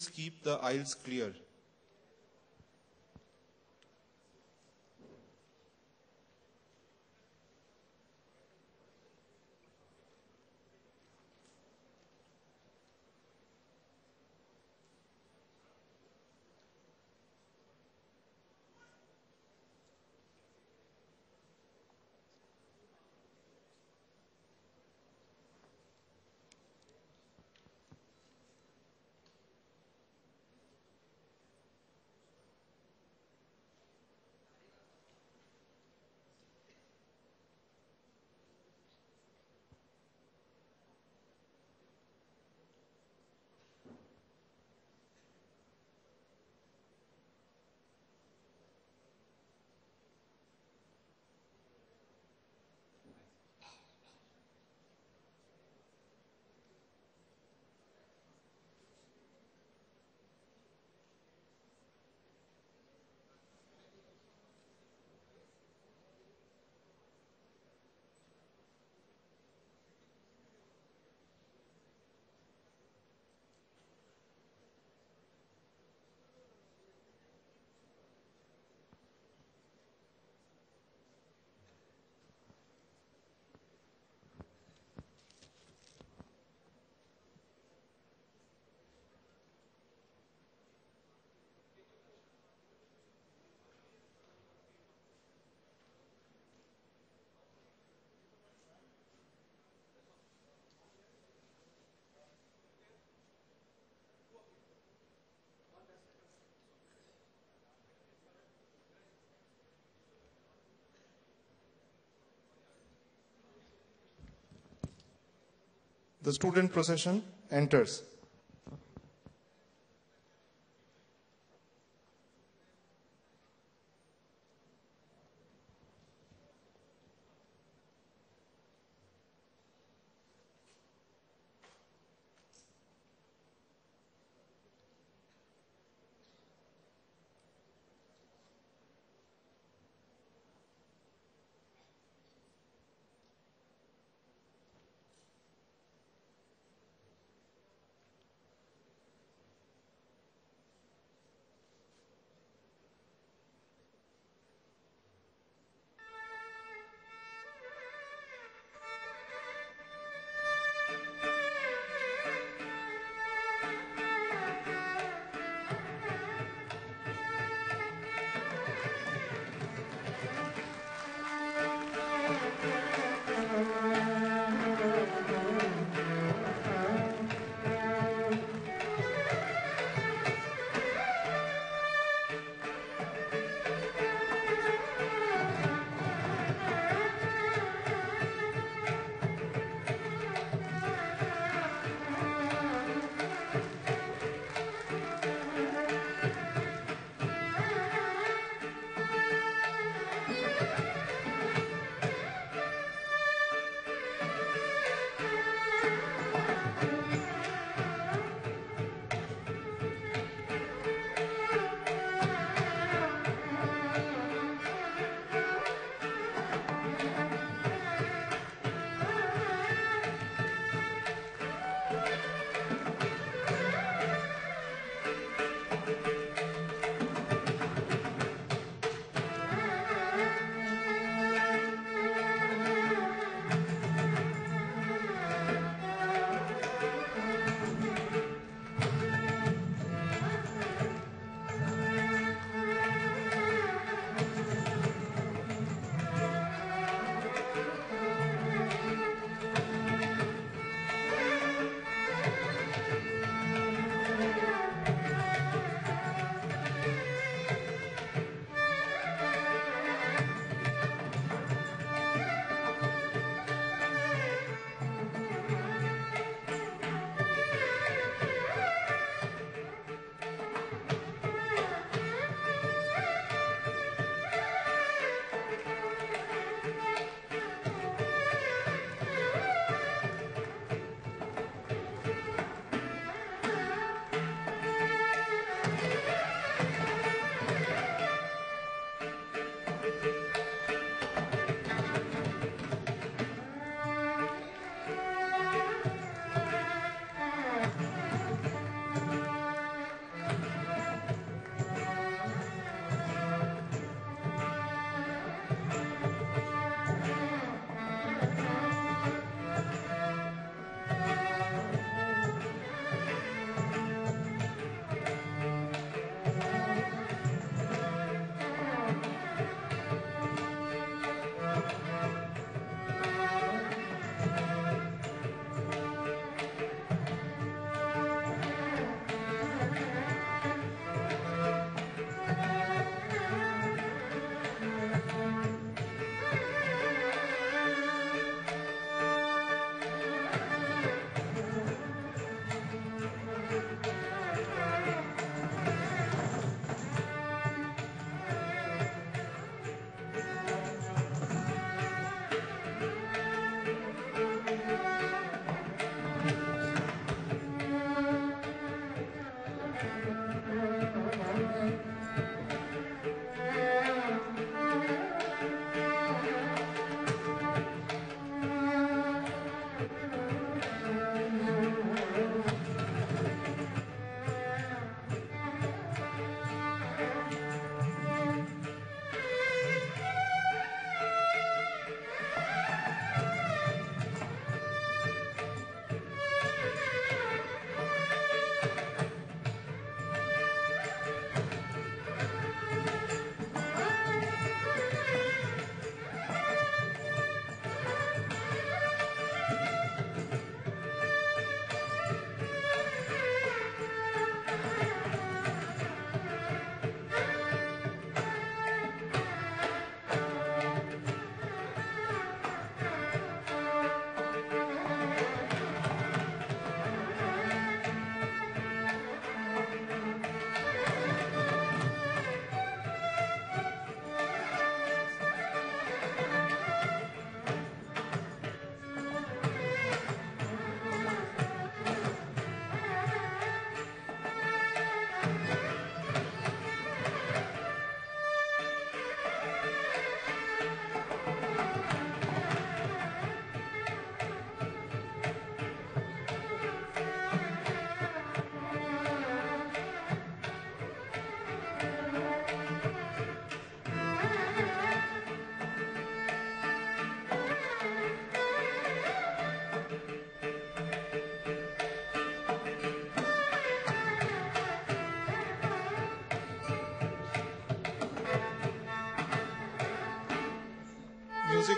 keep the aisles clear. The student procession enters.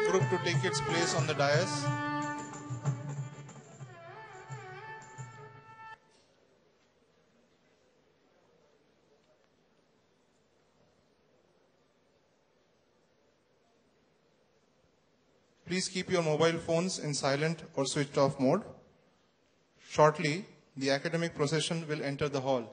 group to take its place on the dais. Please keep your mobile phones in silent or switched off mode. Shortly, the academic procession will enter the hall.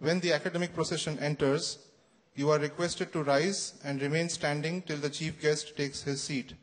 When the academic procession enters, you are requested to rise and remain standing till the chief guest takes his seat.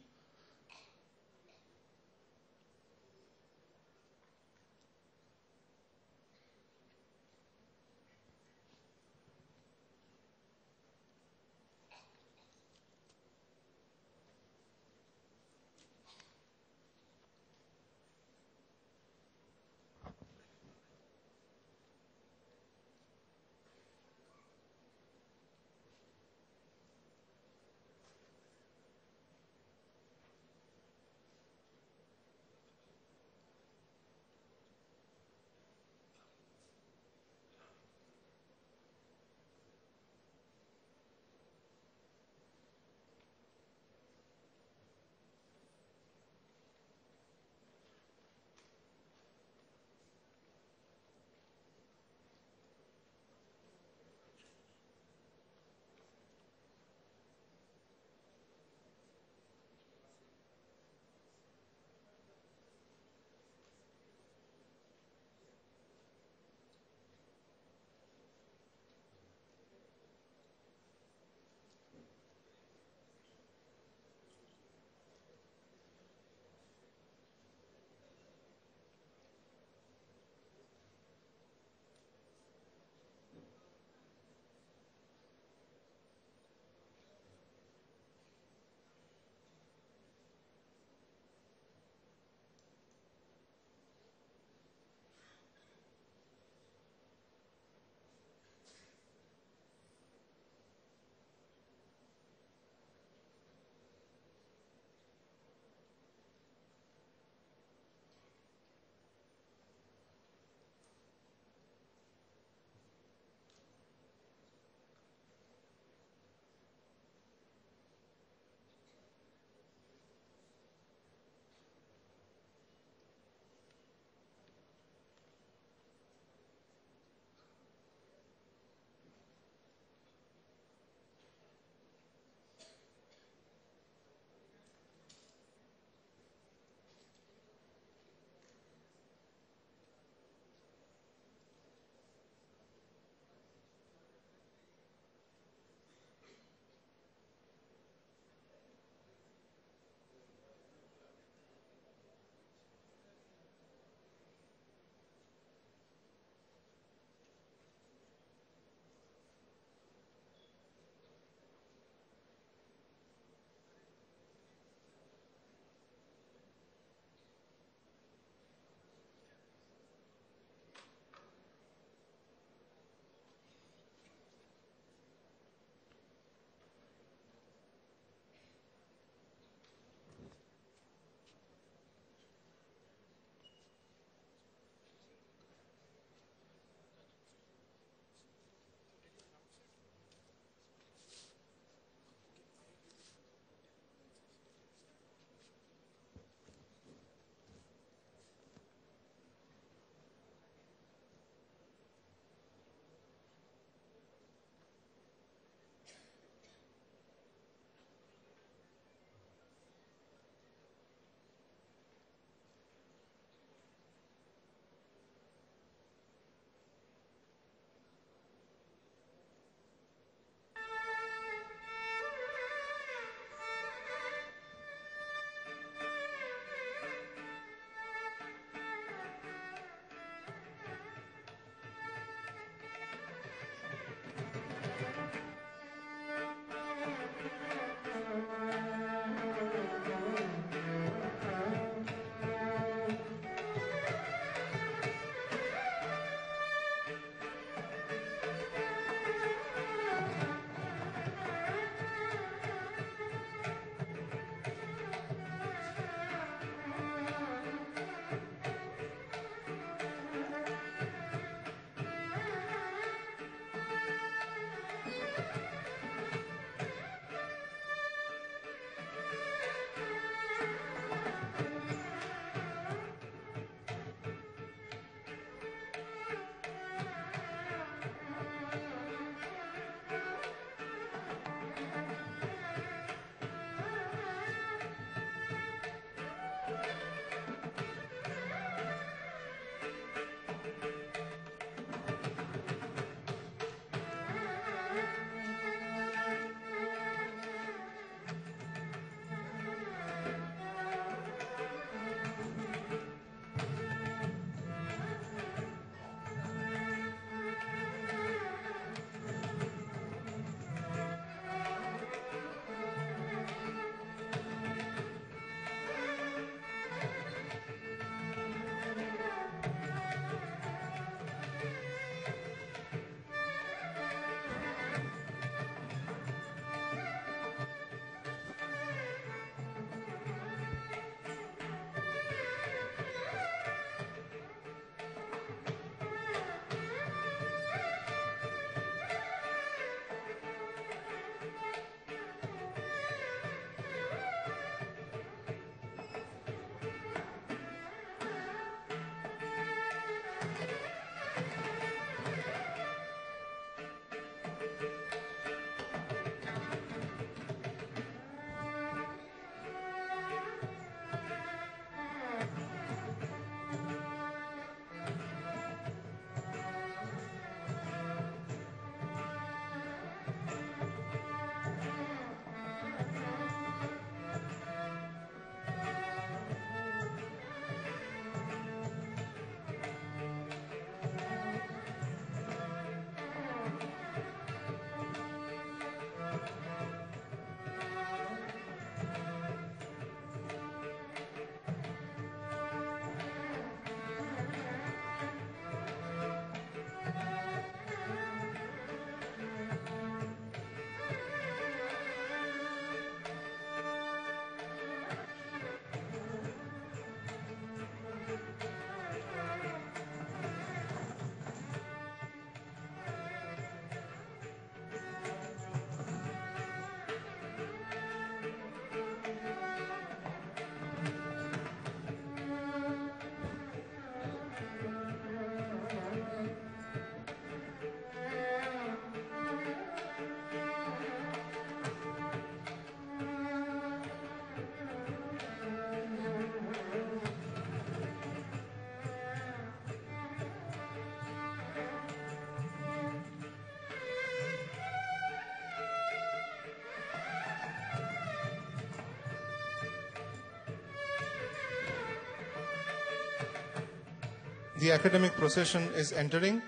The academic procession is entering.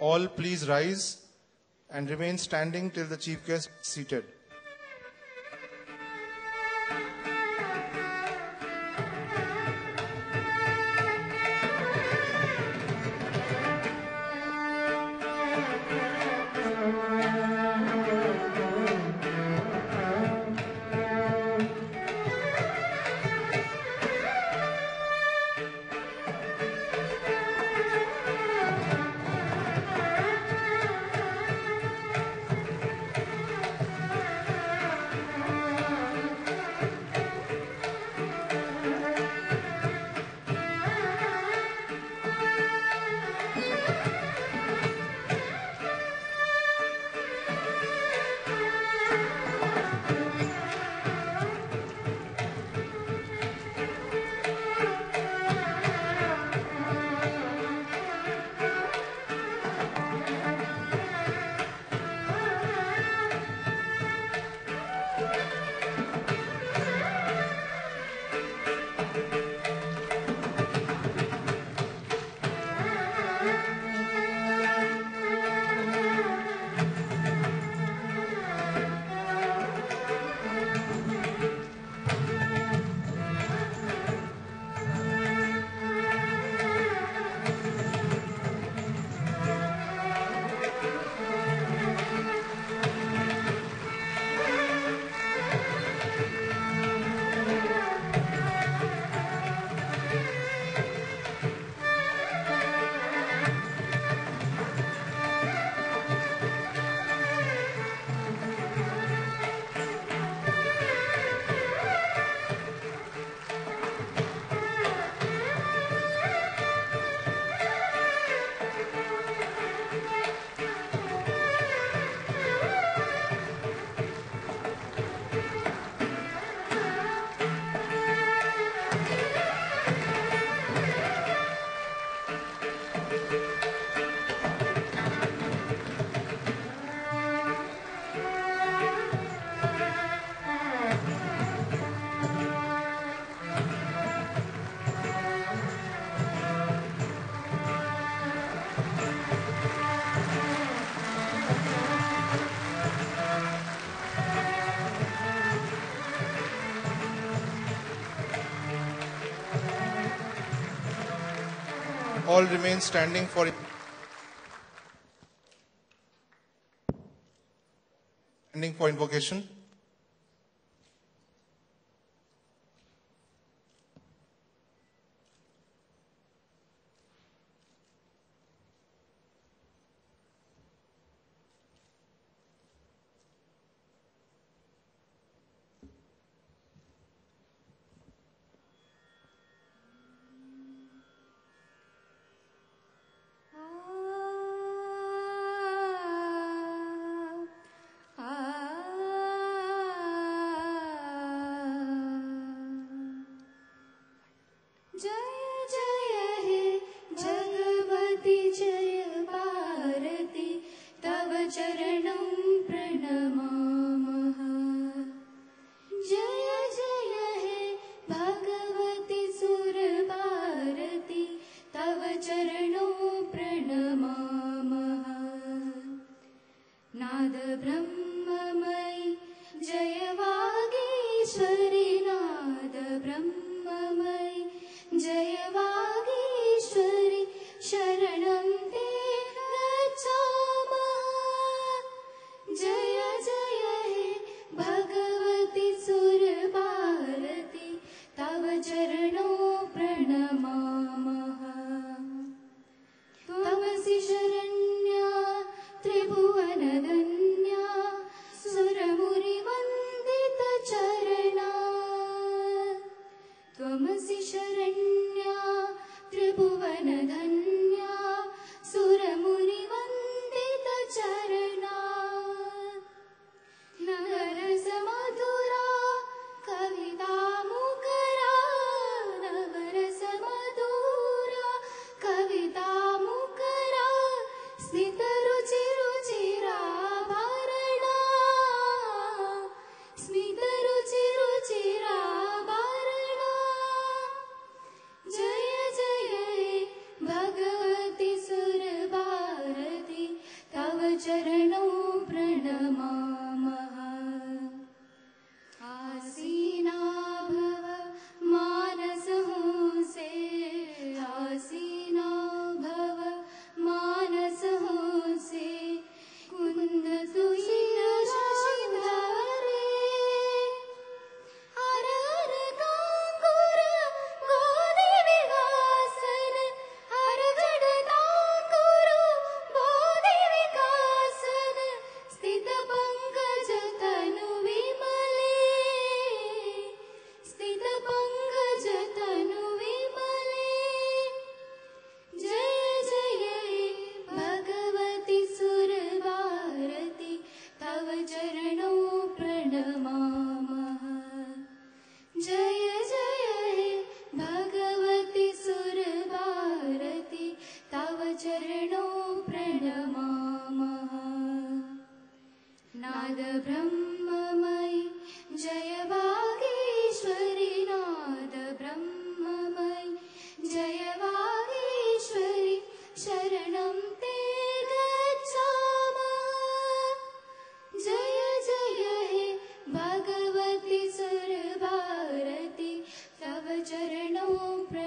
All please rise and remain standing till the chief guest is seated. All remain standing for invocation.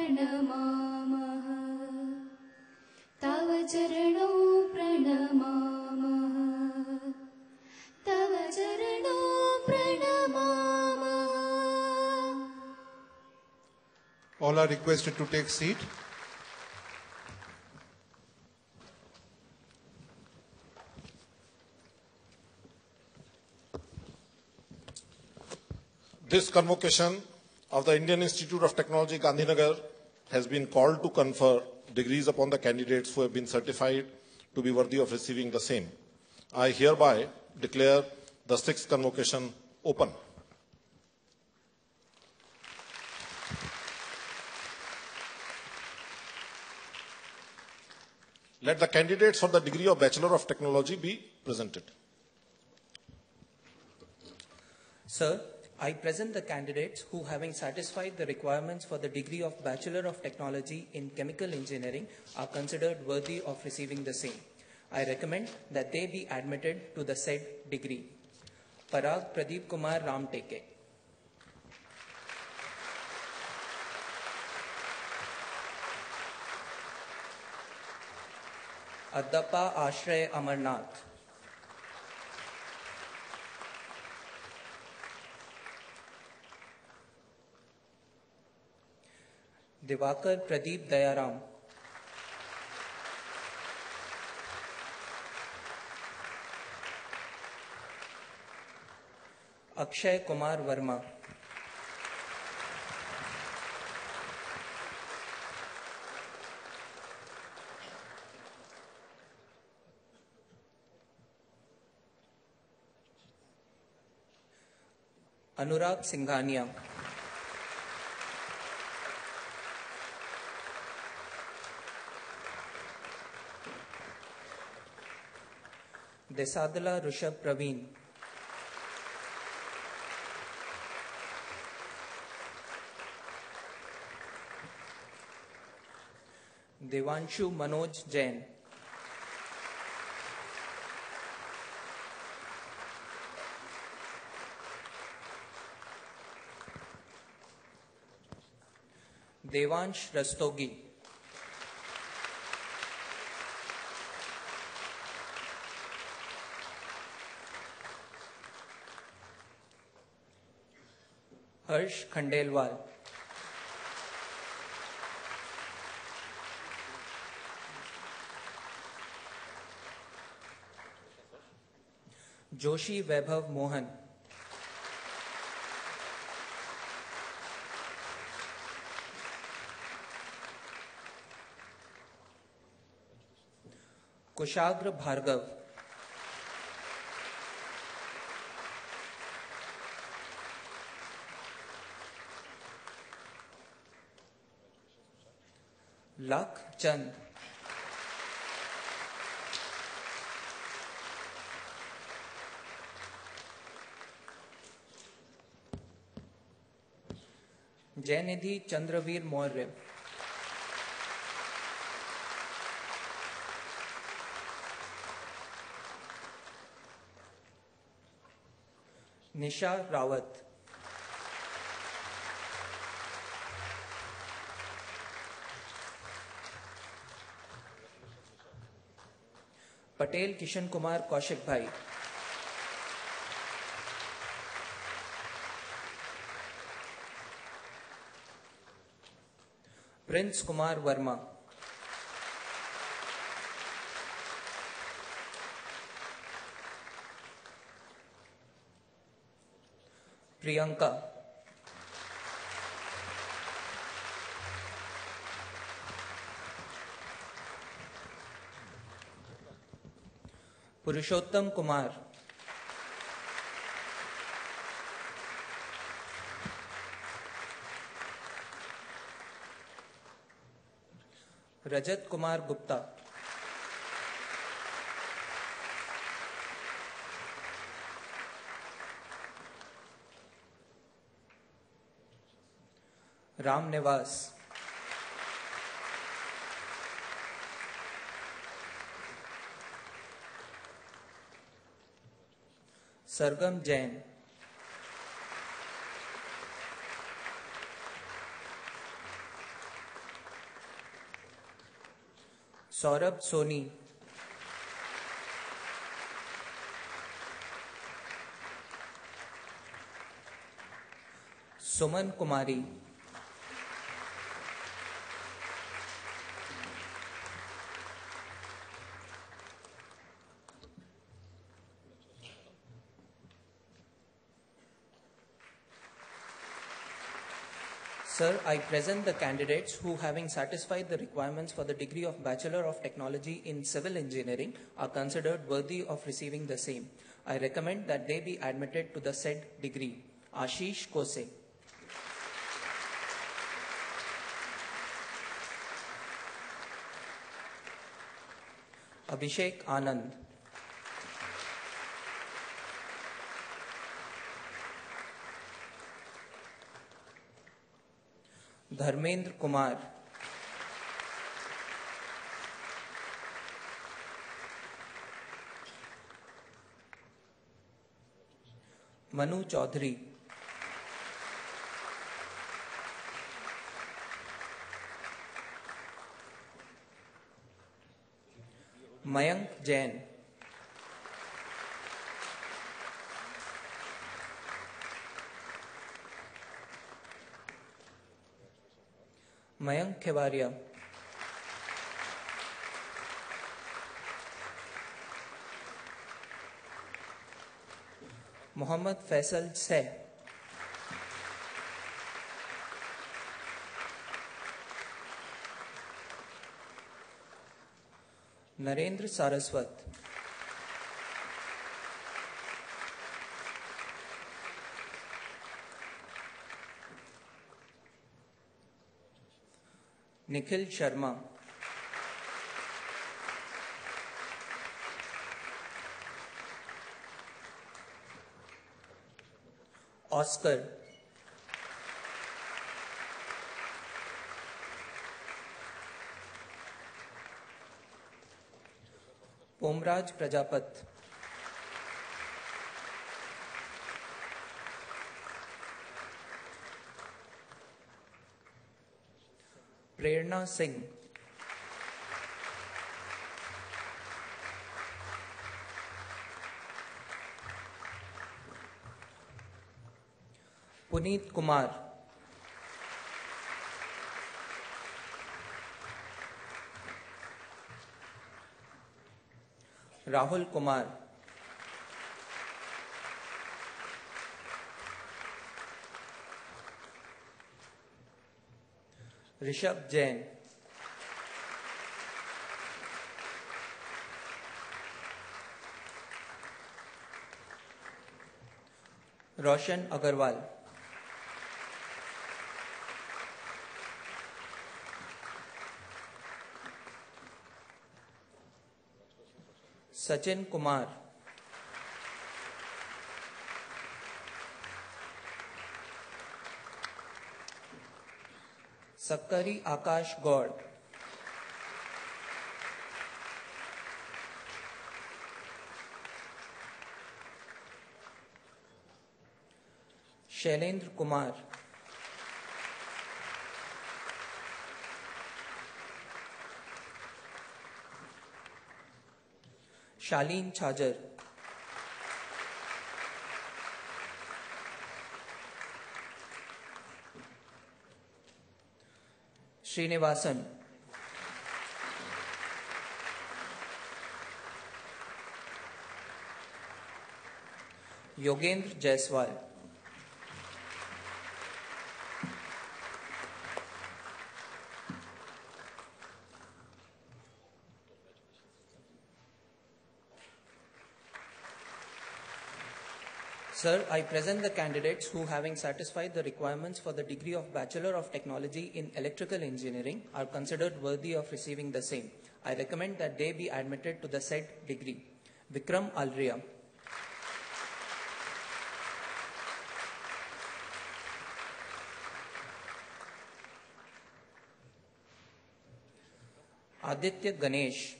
प्रणमामः तव चरणौ प्रणमामः तव चरणौ प्रणमामः. All are requested to take seat. This convocation of the Indian Institute of Technology Gandhinagar has been called to confer degrees upon the candidates who have been certified to be worthy of receiving the same. I hereby declare the sixth convocation open. Let the candidates for the degree of Bachelor of Technology be presented. Sir, I present the candidates who, having satisfied the requirements for the degree of Bachelor of Technology in Chemical Engineering, are considered worthy of receiving the same. I recommend that they be admitted to the said degree. Parag Pradeep Kumar Ramteke. Addappa Ashray Amarnath. Divakar Pradeep Dayaram. Akshay Kumar Verma. Anurag Singhania. Desadala Rushabh Praveen. Devanshu Manoj Jain. Devansh Rastogi. Harsh Khandelwal. Joshi Vaibhav Mohan. Kushagra Bhargav. Lak Chand. Jayanidhi Chandraveer Maurya. Nisha Rawat. Patel Kishan Kumar Kaushik Bhai. Prince Kumar Verma. Priyanka. Purushottam Kumar. Rajat Kumar Gupta. Ram Nivas. Sargam Jain. Saurabh Soni, Suman Kumari, Sir, I present the candidates who, having satisfied the requirements for the degree of Bachelor of Technology in Civil Engineering, are considered worthy of receiving the same. I recommend that they be admitted to the said degree. Ashish Kose, Abhishek Anand, Dharmendra Kumar, Manu Chaudhary, Mayank Jain, Mayank Kevaria, Mohammad Faisal Seh, Narendra Saraswat, Nikhil Sharma, Oscar, Pomraj Prajapat, Prerna Singh, Puneet Kumar, Rahul Kumar, Rishabh Jain, Roshan Agarwal, Sachin Kumar, Sakkari Akash Gaur, Shailendra Kumar, Shaleen Chajar, Srinivasan, Yogendra Jaiswal, Sir, I present the candidates who, having satisfied the requirements for the degree of Bachelor of Technology in Electrical Engineering, are considered worthy of receiving the same. I recommend that they be admitted to the said degree. Vikram Alria, Aditya Ganesh,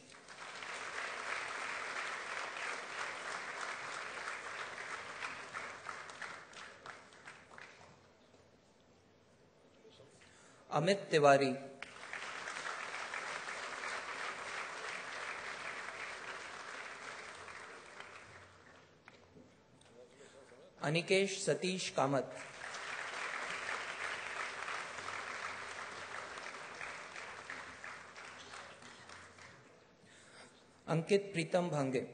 Amit Tiwari, Anikesh Satish Kamat, अंकित प्रीतम भांगे,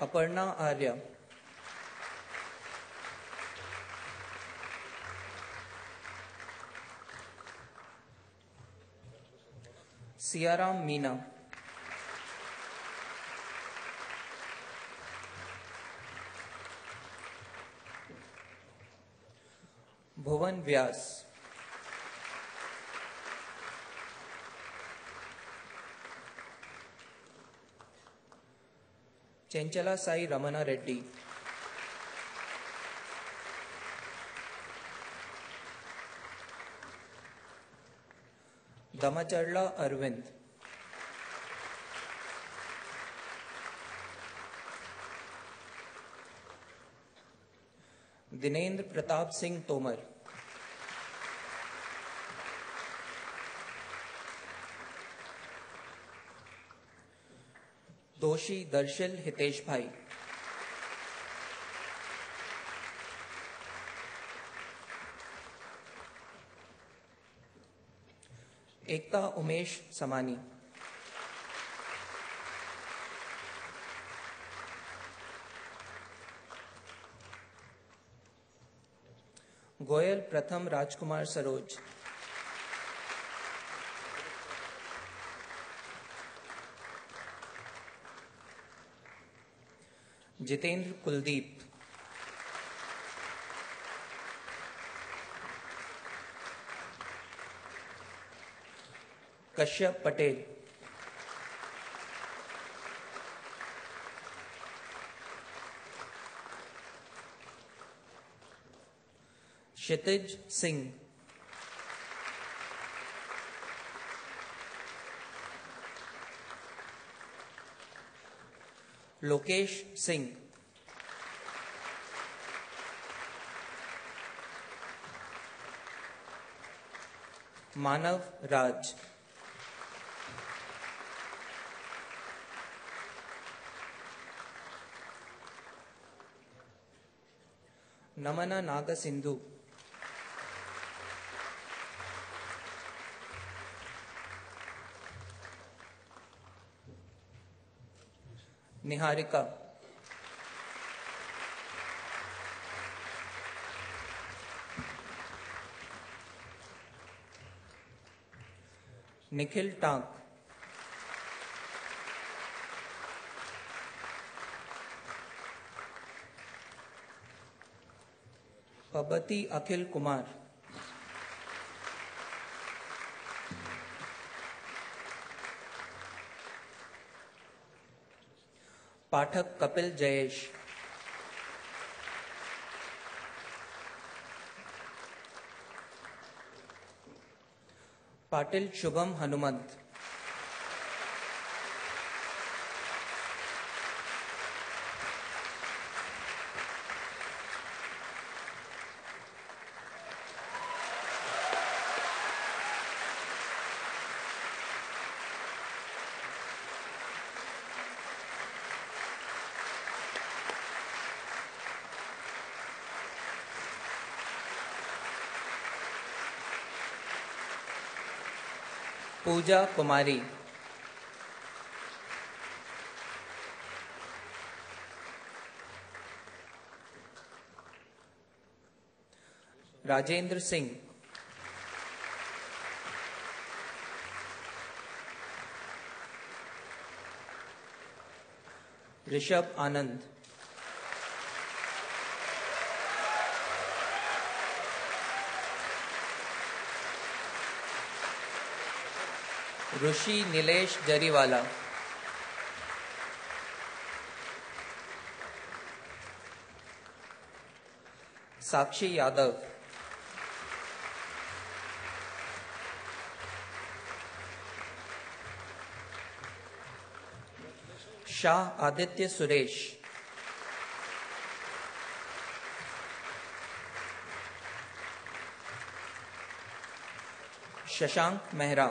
अपर्णा आर्य, सियाराम मीना, भुवन व्यास, चेंचला साई रमना रेड्डी, दमचर्ला अरविंद, दिनेंद्र प्रताप सिंह तोमर, दोषी दर्शिल हितेश भाई, एकता Umesh Samani, Goyal Pratham Rajkumar Saroj, Jitendra Kuldeep, Kashyap Patel, Kshitij Singh, Lokesh Singh, Manav Raj, Namana Nag Sindhu, Niharika, Nikhil Tank, Pabati Akhil Kumar, Pathak Kapil Jayesh, Patil Shubham Hanumant, Pooja Kumari, Rajendra Singh, Rishabh Anand, Rishi Nilesh Jariwala, Sakshi Yadav, Shah Aditya Suresh, Shashank Mehra,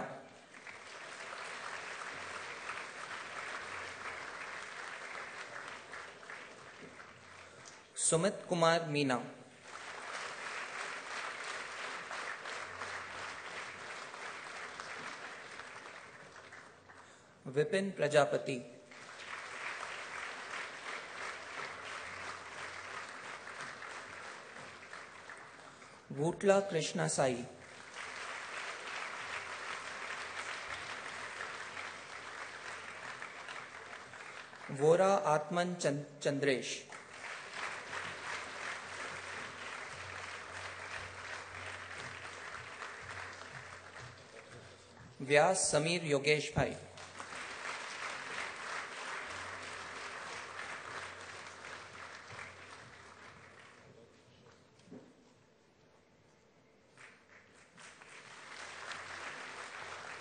Sumit Kumar Meena. Vipin Prajapati. Vutla Krishna Sai. Vora Atman Chandresh. व्यास समीर योगेश भाई.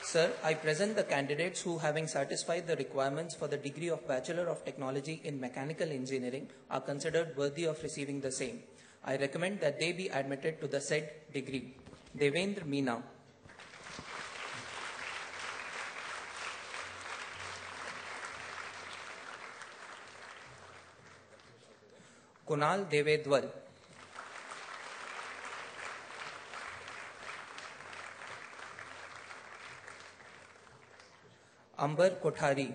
Sir, I present the candidates who, having satisfied the requirements for the degree of Bachelor of Technology in Mechanical Engineering, are considered worthy of receiving the same. I recommend that they be admitted to the said degree. Devendra Meena. Kunal Devedwal. Amber Kothari.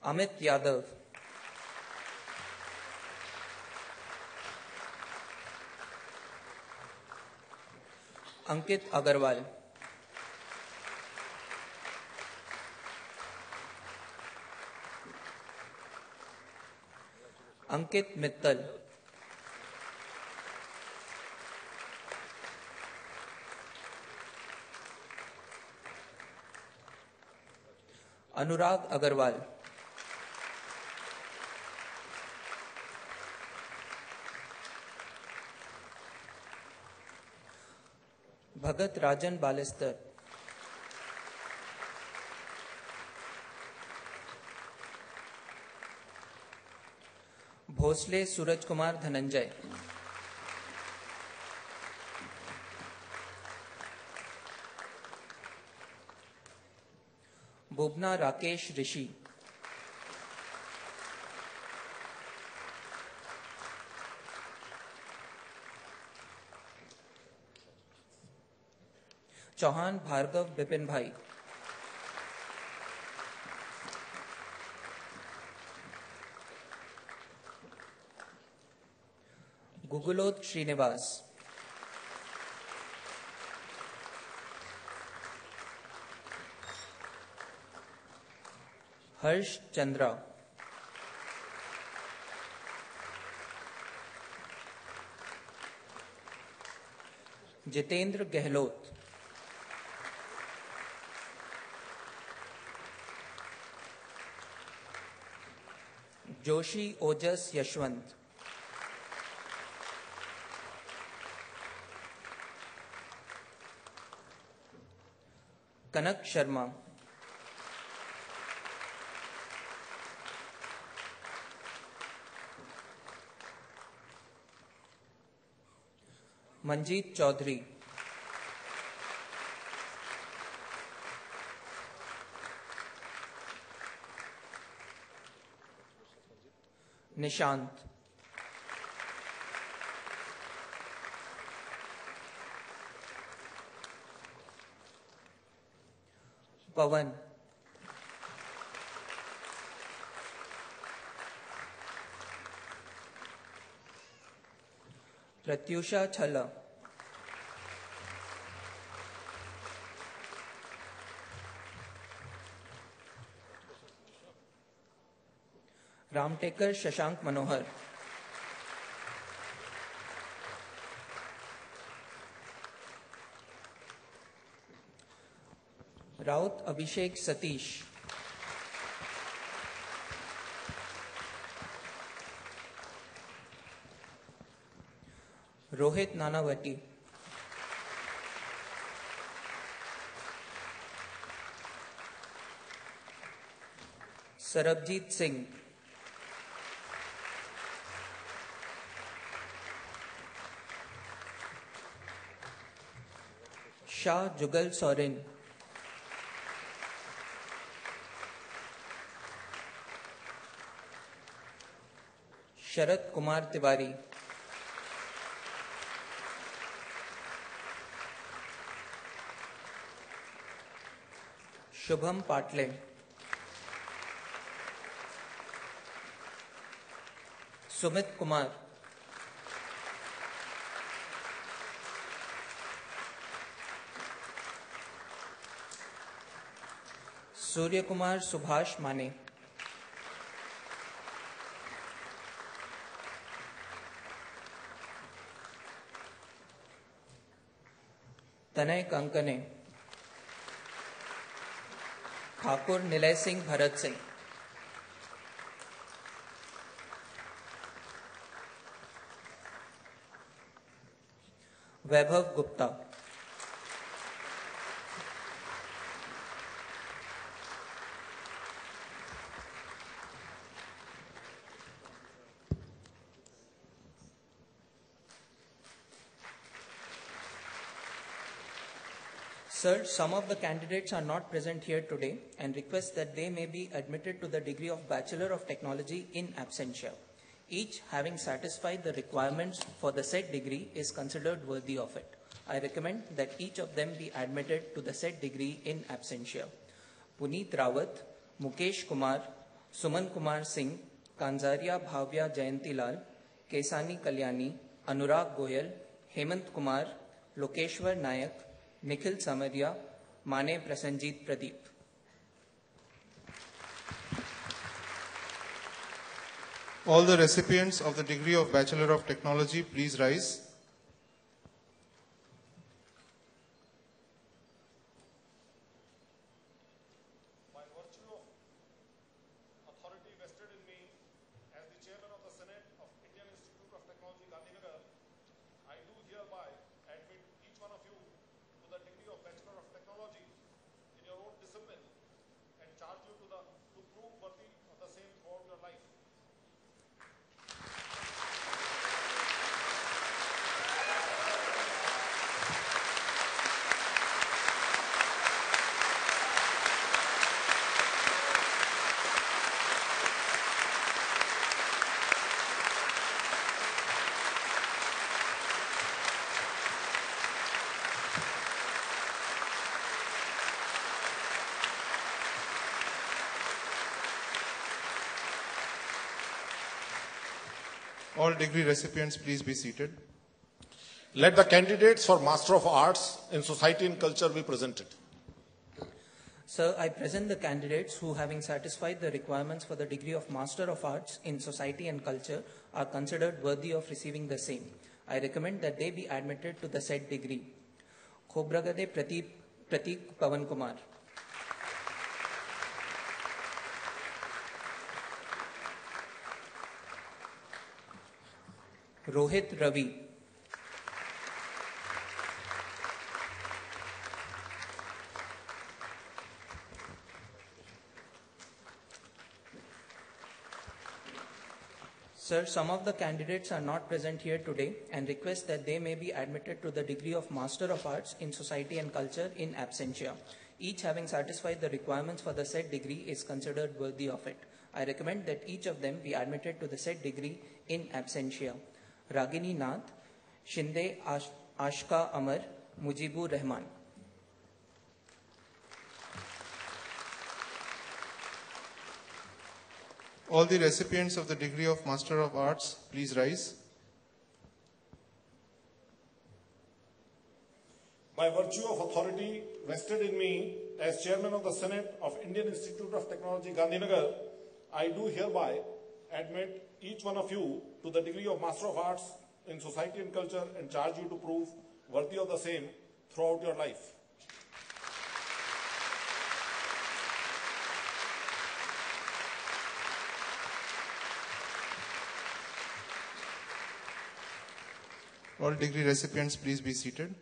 Amit Yadav. Ankit Agarwal. Ankit Mittal. Anurag Agarwal. Bhagat Rajan Balester. Bhosle Suraj Kumar Dhananjay. Bubna Rakesh ऋषि. चौहान भार्गव बिपिन भाई. गुगुलोत श्रीनिवास. हर्ष चंद्रा. जितेंद्र गहलोत. जोशी ओजस यशवंत. कनक शर्मा. मंजीत चौधरी. निशांत. पवन. प्रत्युषा छल्ला. रामटेकर शशांक मनोहर. राउत अभिषेक सतीश. रोहित नानावटी. सरबजीत सिंह. शाह जुगल Soren. Sharat Kumar Tiwari. Shubham Patle. Sumit Kumar. Surya Kumar Subhash Mane. Tanay Kankane. Thakur Nilay Singh Bharat Singh. Vaibhav Gupta. Sir, some of the candidates are not present here today and request that they may be admitted to the degree of Bachelor of Technology in absentia. Each having satisfied the requirements for the said degree is considered worthy of it. I recommend that each of them be admitted to the said degree in absentia. Puneet Rawat, Mukesh Kumar, Suman Kumar Singh, Kanzaria Bhavya Jayantilal, Kesani Kalyani, Anurag Goyal, Hemant Kumar, Lokeshwar Nayak, Nikhil Samaria, Mane Prasanjit Pradeep. All the recipients of the degree of Bachelor of Technology, please rise. By virtue of authority vested in me as the Chairman of the Senate of Indian Institute of Technology Gandhinagar, I do hereby admit each one of you to the degree of Bachelor of Technology in your own discipline and charge you to prove worthy of the same throughout your life. All degree recipients, please be seated. Let the candidates for Master of Arts in Society and Culture be presented. Sir, I present the candidates who, having satisfied the requirements for the degree of Master of Arts in Society and Culture, are considered worthy of receiving the same. I recommend that they be admitted to the said degree. Khobragade Prateek Pawan Kumar. Rohit Ravi. Sir, some of the candidates are not present here today and request that they may be admitted to the degree of Master of Arts in Society and Culture in absentia. Each having satisfied the requirements for the said degree is considered worthy of it. I recommend that each of them be admitted to the said degree in absentia. Ragini Nath, Shinde Ashka Amar, Mujibur Rahman. All the recipients of the degree of Master of Arts, please rise. By virtue of authority vested in me as Chairman of the Senate of Indian Institute of Technology Gandhinagar, I do hereby admit each one of you to the degree of Master of Arts in Society and Culture and charge you to prove worthy of the same throughout your life. All degree recipients, please be seated.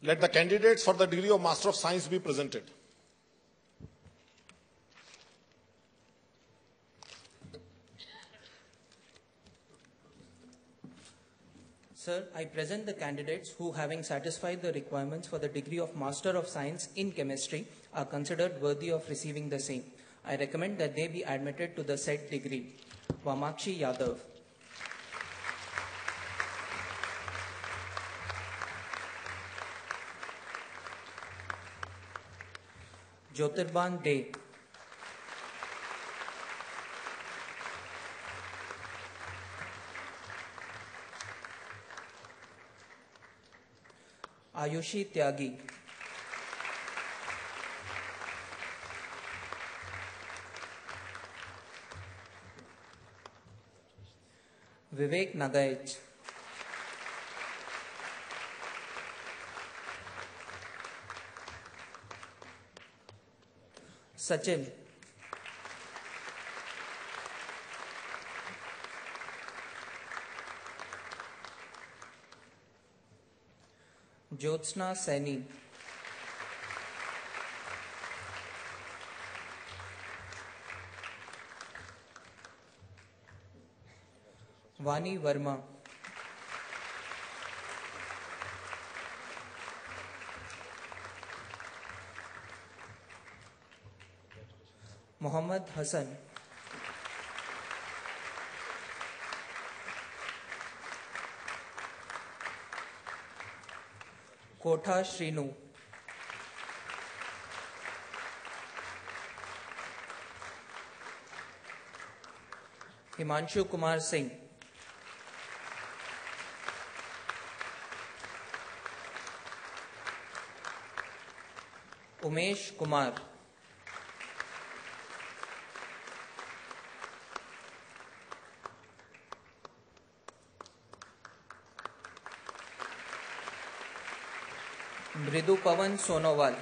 Let the candidates for the degree of Master of Science be presented. Sir, I present the candidates who, having satisfied the requirements for the degree of Master of Science in Chemistry, are considered worthy of receiving the same. I recommend that they be admitted to the said degree. Vamakshi Yadav, Jyotirban Day. Ayushi Tyagi. Vivek Nagaich. Sachin. Jyotsna Saini. Vani Verma. Mohammad Hassan. Kotha Shrinu. Himanshu Kumar Singh. Umesh Kumar. Mridu Pavan Sonowal.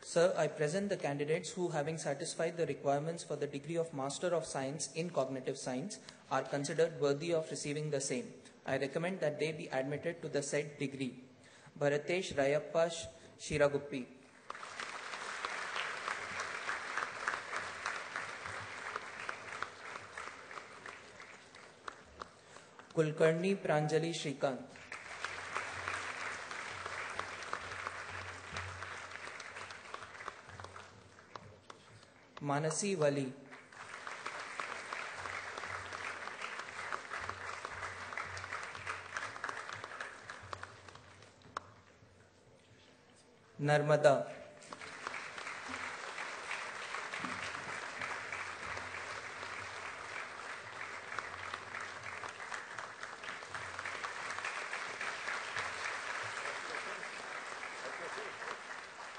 Sir, I present the candidates who, having satisfied the requirements for the degree of Master of Science in Cognitive Science, are considered worthy of receiving the same. I recommend that they be admitted to the said degree. Bharatesh Rayappa Shiraguppi. Kulkarni Pranjali Shrikant. Manasi Wali. Narmada.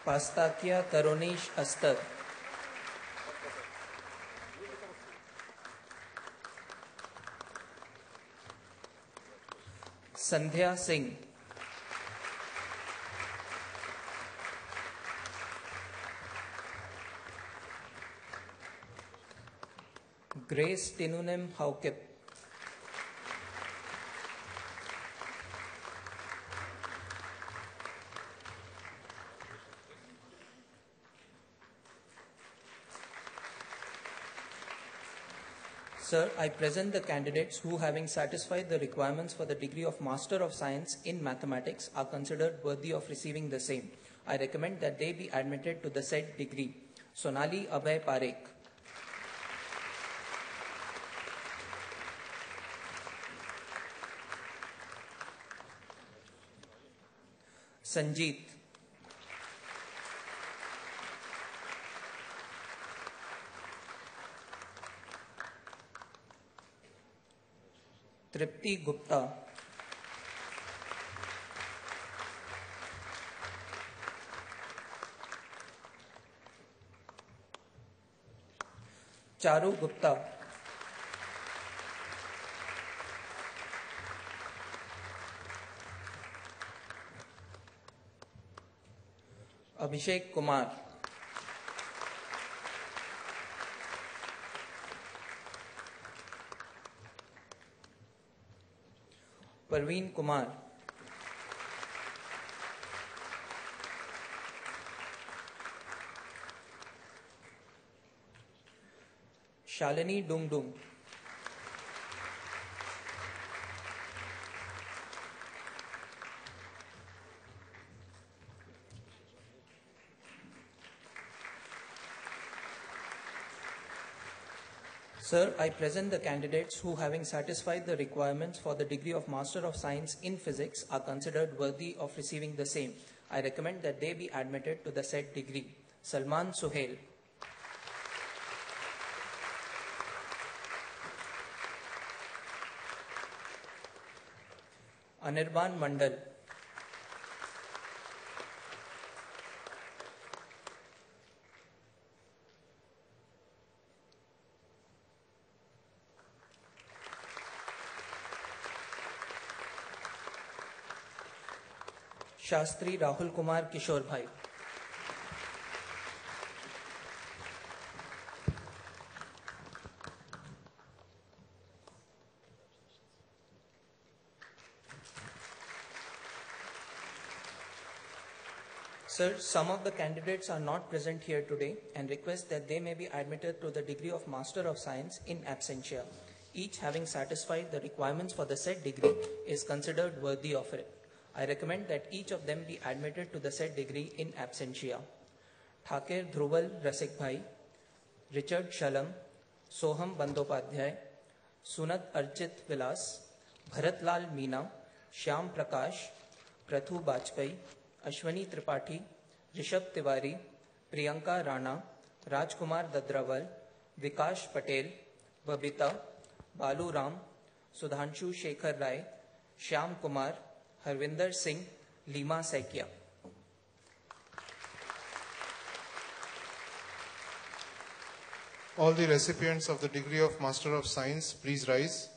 Pastakia Karunish Astar. Sandhya Singh. Grace Tinunem Haukip. Sir, I present the candidates who, having satisfied the requirements for the degree of Master of Science in Mathematics, are considered worthy of receiving the same. I recommend that they be admitted to the said degree. Sonali Abhay Parekh. Sanjeet. Tripti Gupta. Charu Gupta. Abhishek Kumar. Parveen Kumar. Shalini Dungdung. Sir, I present the candidates who, having satisfied the requirements for the degree of Master of Science in Physics, are considered worthy of receiving the same. I recommend that they be admitted to the said degree. Salman Suhail. Anirban Mandal. Shastri Rahul Kumar Kishore Bhai. Sir, some of the candidates are not present here today and request that they may be admitted to the degree of Master of Science in absentia. Each having satisfied the requirements for the said degree is considered worthy of it. I recommend that each of them be admitted to the said degree in absentia. Thaker Dhruval Rasik Bhai, Richard Shalam, Soham Bandopadhyay, Sunat Archit Vilas, Bharatlal Meena, Shyam Prakash, Prathu Bajpai, Ashwani Tripathi, Rishabh Tiwari, Priyanka Rana, Rajkumar Dadrawal, Vikash Patel, Babita, Balu Ram, Sudhanshu Shekhar Rai, Shyam Kumar, Harvinder Singh, Lima Saikia. All the recipients of the degree of Master of Science, please rise.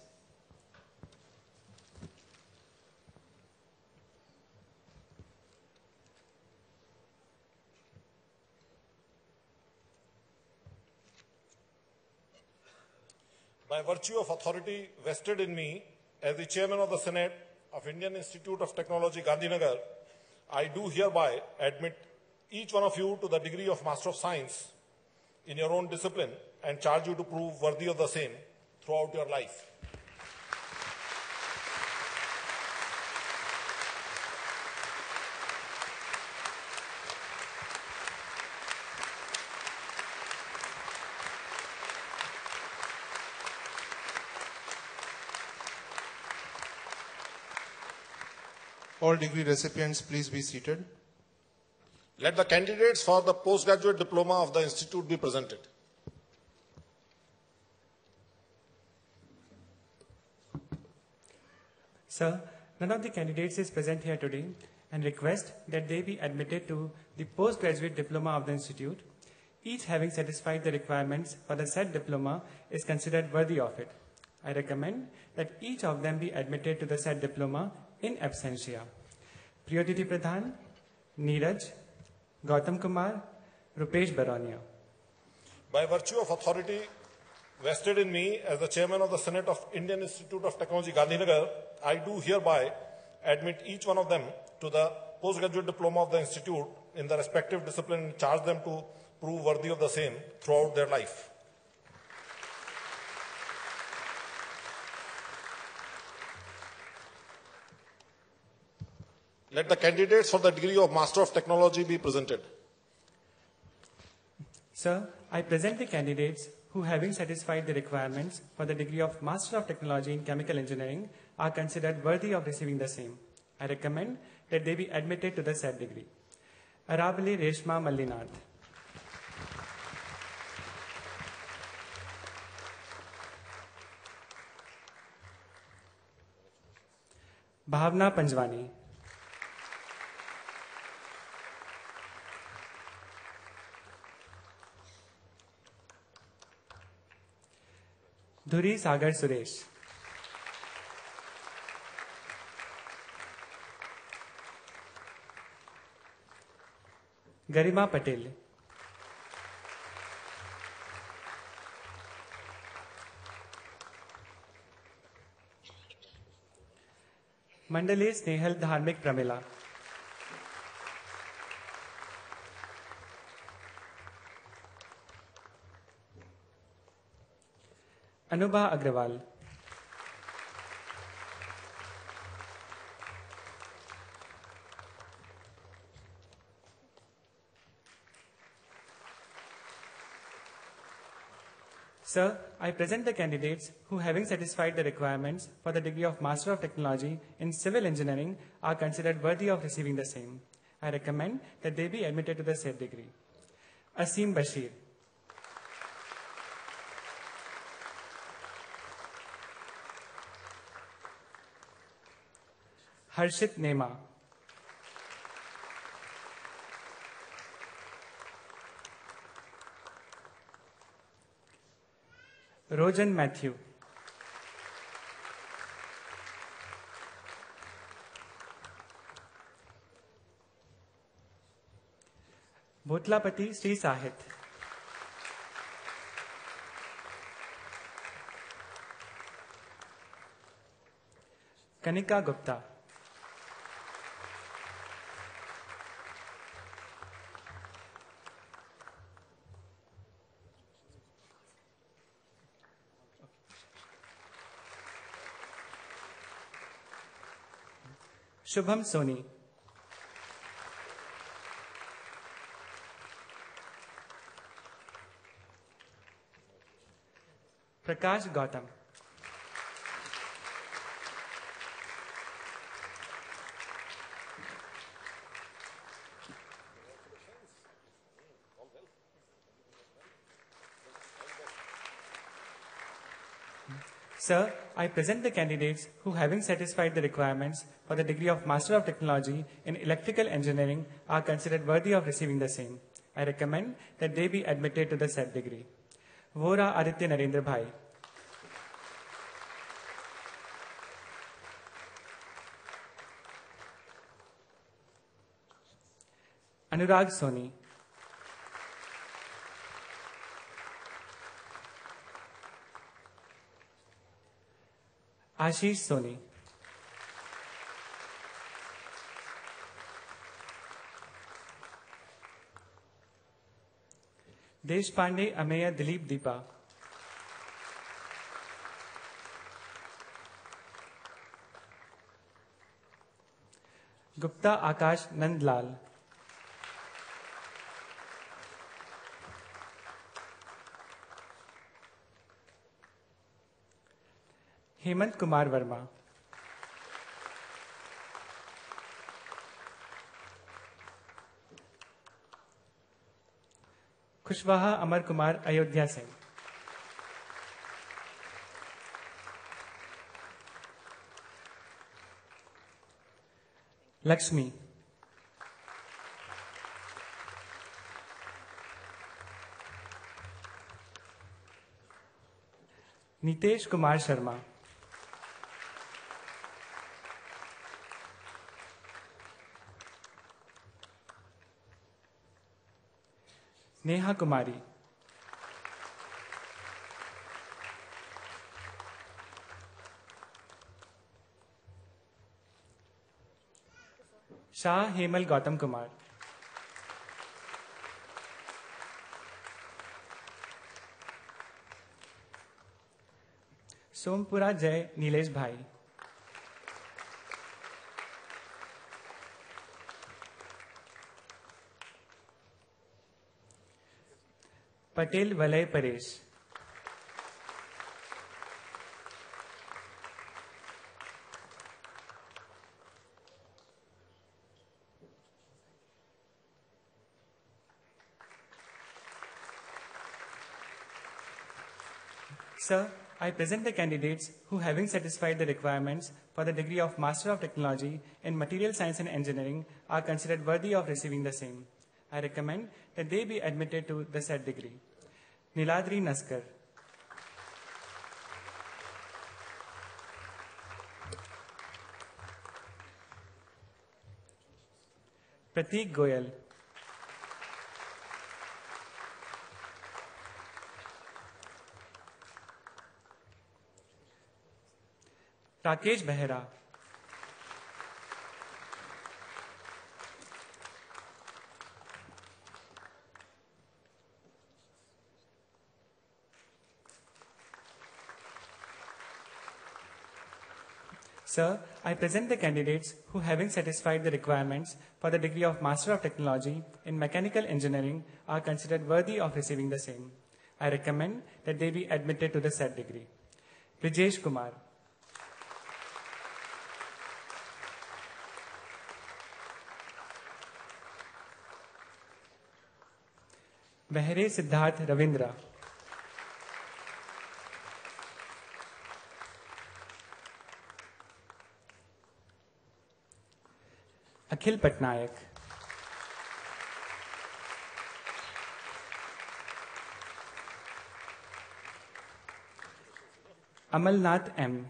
By virtue of authority vested in me as the Chairman of the Senate of Indian Institute of Technology, Gandhinagar, I do hereby admit each one of you to the degree of Master of Science in your own discipline and charge you to prove worthy of the same throughout your life. All degree recipients, please be seated. Let the candidates for the postgraduate diploma of the institute be presented. Sir, none of the candidates is present here today and request that they be admitted to the postgraduate diploma of the institute. Each having satisfied the requirements for the said diploma is considered worthy of it. I recommend that each of them be admitted to the said diploma in absentia. Priyoditi Pradhan, Neeraj, Gautam Kumar, Rupesh Baronia. By virtue of authority vested in me as the Chairman of the Senate of Indian Institute of Technology, Gandhinagar, I do hereby admit each one of them to the postgraduate diploma of the institute in the respective discipline and charge them to prove worthy of the same throughout their life. Let the candidates for the degree of Master of Technology be presented. Sir, I present the candidates who, having satisfied the requirements for the degree of Master of Technology in Chemical Engineering, are considered worthy of receiving the same. I recommend that they be admitted to the said degree. Arabali Reshma Mallinath. Bhavna Panjwani. Dhuri Sagar Suresh. Garima Patel. Mandale Snehal Dharmik Pramila. Anubha Agrawal. Sir, I present the candidates who, having satisfied the requirements for the degree of Master of Technology in Civil Engineering, are considered worthy of receiving the same. I recommend that they be admitted to the said degree. Asim Bashir. Harshit Nema. Rojan Matthew. Bhotlapati Sri Sahit. Kanika Gupta. Shubham Soni. Prakash Gautam. Sir, I present the candidates who, having satisfied the requirements for the degree of Master of Technology in Electrical Engineering, are considered worthy of receiving the same. I recommend that they be admitted to the said degree. Vora Aditya Narendra Bhai. Anurag Soni. Ashish Soni. Deshpande Ameya Dilip Deepa. Gupta Akash Nandlal. Hemant Kumar Verma. Kushwaha Amar Kumar Ayodhya Singh. Lakshmi. Nitesh Kumar Sharma. Neha Kumari. Shah Hemal Gautam Kumar. Sompura Jay Nilesh Bhai. Patel Valay Paresh. Sir, I present the candidates who, having satisfied the requirements for the degree of Master of Technology in Material Science and Engineering, are considered worthy of receiving the same. I recommend that they be admitted to the said degree. Niladri Naskar. Prateek Goyal. Rakesh Behera. Sir, I present the candidates who, having satisfied the requirements for the degree of Master of Technology in Mechanical Engineering, are considered worthy of receiving the same. I recommend that they be admitted to the said degree. Brijesh Kumar. Behre Siddharth Ravindra. Akhil Patnaik. Amalnath M.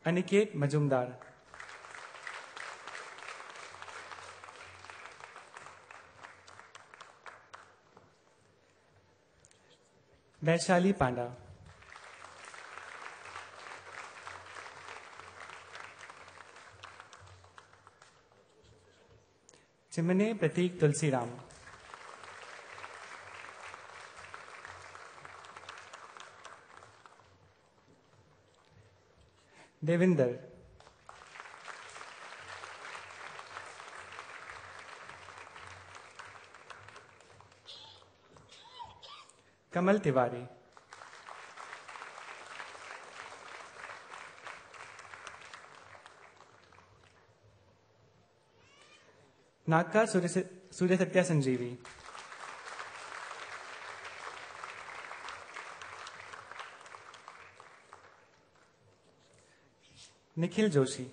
Aniket Majumdar. Vaishali Panda. Chimane Pratik Tulsiram. Devinder. Kamal Tiwari. Naka Surya Satya Sanjeevi. Nikhil Joshi.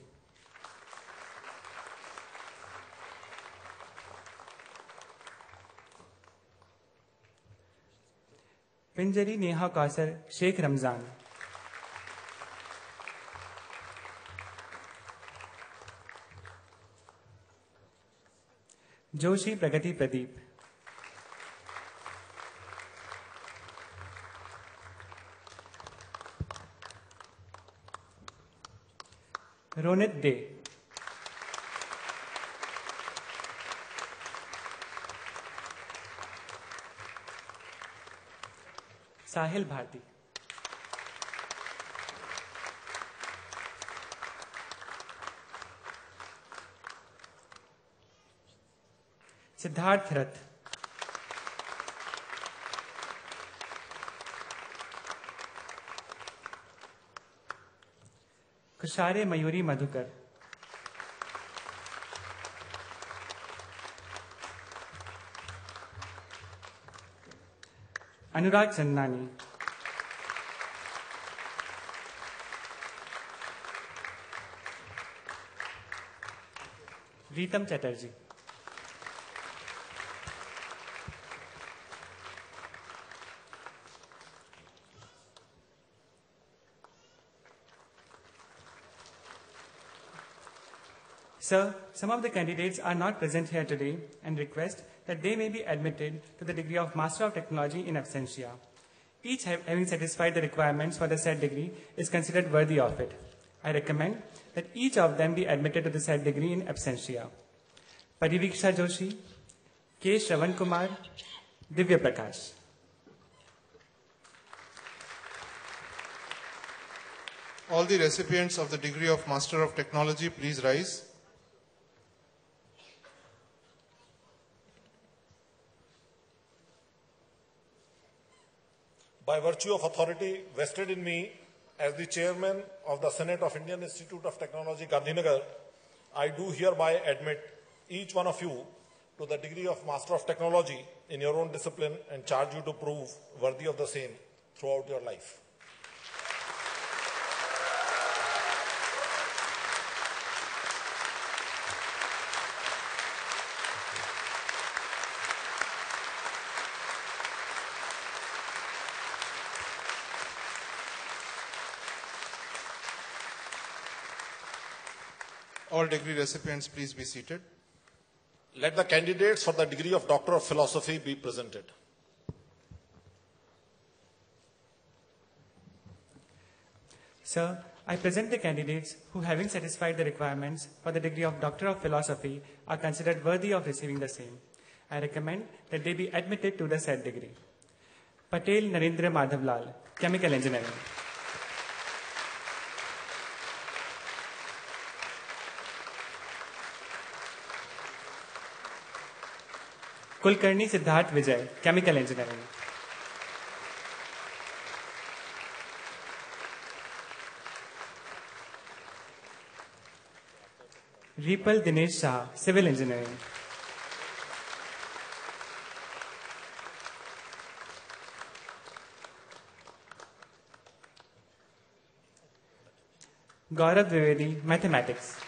Pinjari Neha Kausar Sheikh Ramzan. Joshi Pragati Pradeep. Ronit De. Sahil Bharti. Siddharth Rath. Kushare Mayuri Madhukar. Anurag Chandnani. Ritam Chatterjee. Sir, some of the candidates are not present here today and request that they may be admitted to the degree of Master of Technology in absentia. Each having satisfied the requirements for the said degree is considered worthy of it. I recommend that each of them be admitted to the said degree in absentia. Pariviksha Joshi, K. Shravan Kumar, Divya Prakash. All the recipients of the degree of Master of Technology, please rise. By virtue of authority vested in me as the chairman of the Senate of Indian Institute of Technology, Gandhinagar, I do hereby admit each one of you to the degree of Master of Technology in your own discipline and charge you to prove worthy of the same throughout your life. All degree recipients, please be seated. Let the candidates for the degree of Doctor of Philosophy be presented. Sir, I present the candidates who, having satisfied the requirements for the degree of Doctor of Philosophy, are considered worthy of receiving the same. I recommend that they be admitted to the said degree. Patel Narendra Madhavlal, Chemical Engineering. Kulkarni Siddharth Vijay, Chemical Engineering. Reepal Dinesh Shah, Civil Engineering. Gaurav Dwivedi, Mathematics.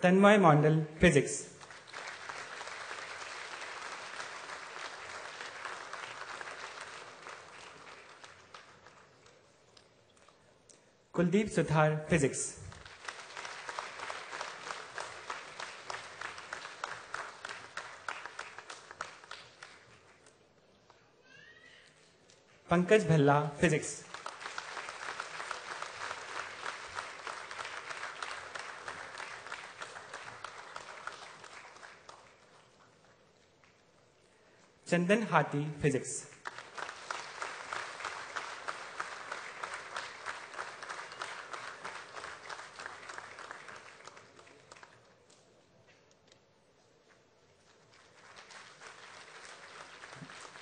Tanmoy Mondal, Physics. Kuldeep Sudhar, Physics. Pankaj Bhalla, Physics. Chandan Hathi, Physics.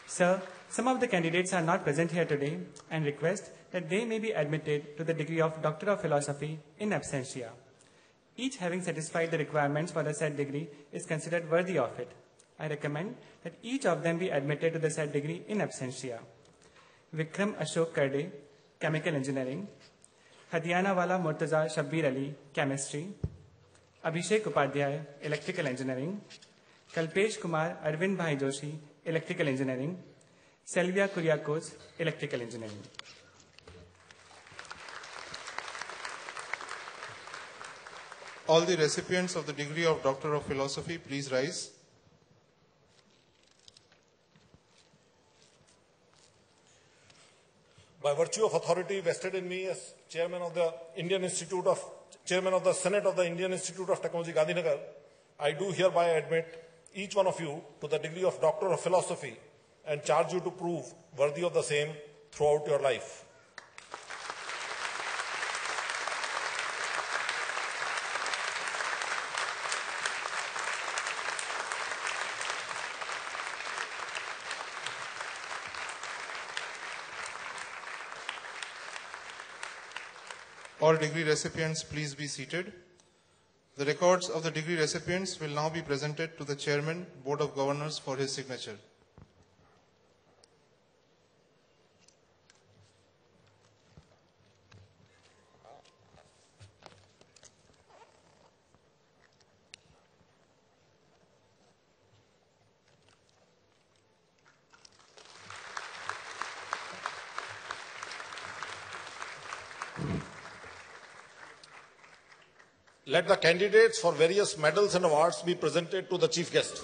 Sir, some of the candidates are not present here today and request that they may be admitted to the degree of Doctor of Philosophy in absentia. Each having satisfied the requirements for the said degree is considered worthy of it. I recommend that each of them be admitted to the said degree in absentia. Vikram Ashok Karde, Chemical Engineering. Hadianawala Murtaza Shabbir Ali, Chemistry. Abhishek Upadhyay, Electrical Engineering. Kalpesh Kumar Arvind Bhai Joshi, Electrical Engineering. Selvia Kuriakos, Electrical Engineering. All the recipients of the degree of Doctor of Philosophy, please rise. By virtue of authority vested in me as Chairman of the Senate of the Indian Institute of Technology, Gandhinagar, I do hereby admit each one of you to the degree of Doctor of Philosophy and charge you to prove worthy of the same throughout your life. All degree recipients, please be seated. The records of the degree recipients will now be presented to the Chairman, Board of Governors for his signature. Let the candidates for various medals and awards be presented to the Chief Guest.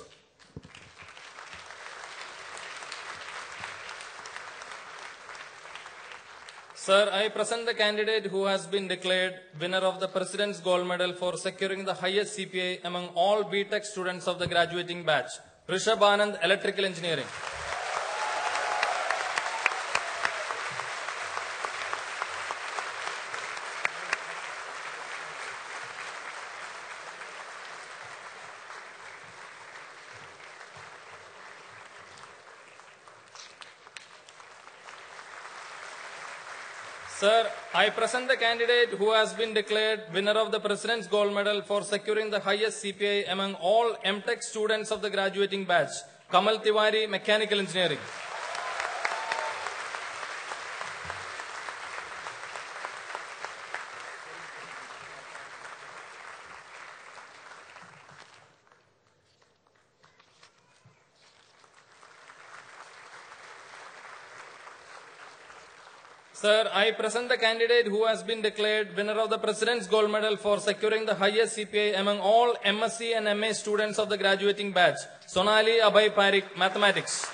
Sir, I present the candidate who has been declared winner of the President's Gold Medal for securing the highest CPA among all B.Tech students of the graduating batch, Rishabh Anand, Electrical Engineering. Sir, I present the candidate who has been declared winner of the President's Gold Medal for securing the highest CPA among all M.Tech students of the graduating batch, Kamal Tiwari, Mechanical Engineering. Sir, I present the candidate who has been declared winner of the President's Gold Medal for securing the highest CPA among all MSc and MA students of the graduating batch, Sonali Abhay Parik, Mathematics.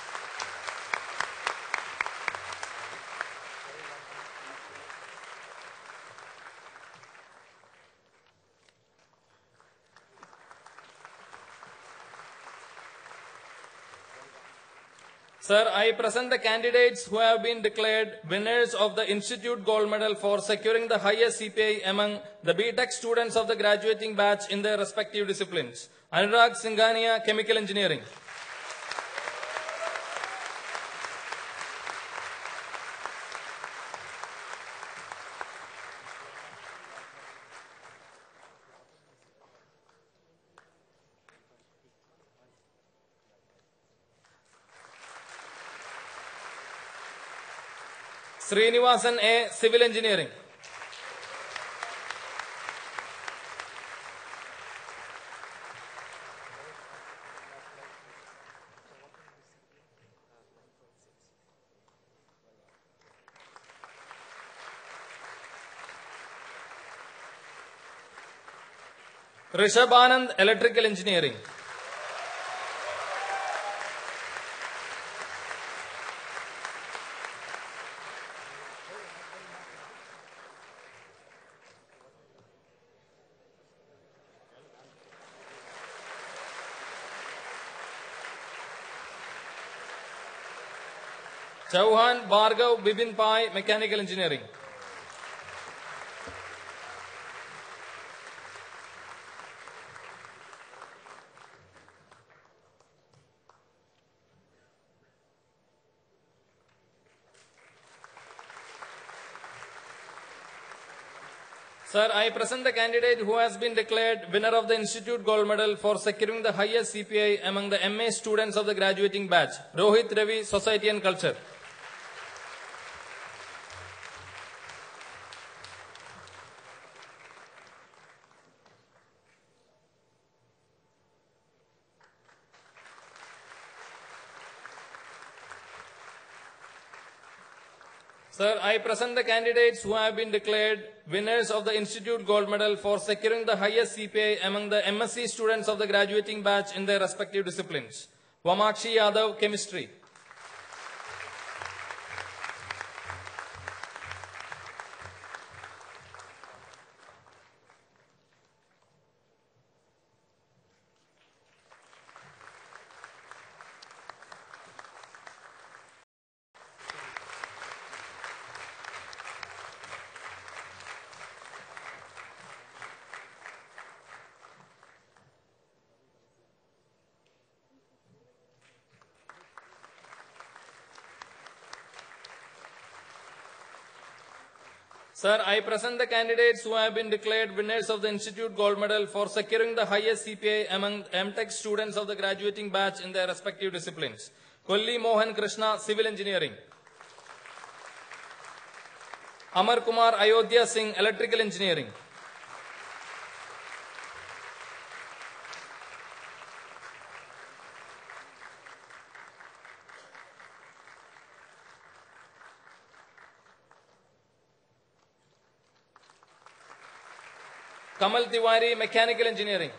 Sir, I present the candidates who have been declared winners of the Institute Gold Medal for securing the highest CPI among the BTech students of the graduating batch in their respective disciplines. Anurag Singhania, Chemical Engineering. Srinivasan A, Civil Engineering. Rishabhanand, Electrical Engineering. Chauhan Bhargav Bibin Pai, Mechanical Engineering. Sir, I present the candidate who has been declared winner of the Institute Gold Medal for securing the highest CPI among the MA students of the graduating batch. Rohit Ravi, Society and Culture. Sir, I present the candidates who have been declared winners of the Institute Gold Medal for securing the highest CPI among the MSc students of the graduating batch in their respective disciplines. Vamakshi Yadav, Chemistry. Sir, I present the candidates who have been declared winners of the Institute Gold Medal for securing the highest CPI among MTech students of the graduating batch in their respective disciplines. Kolli Mohan Krishna, Civil Engineering. Amar Kumar Ayodhya Singh, Electrical Engineering. Kamal Tiwari, Mechanical Engineering.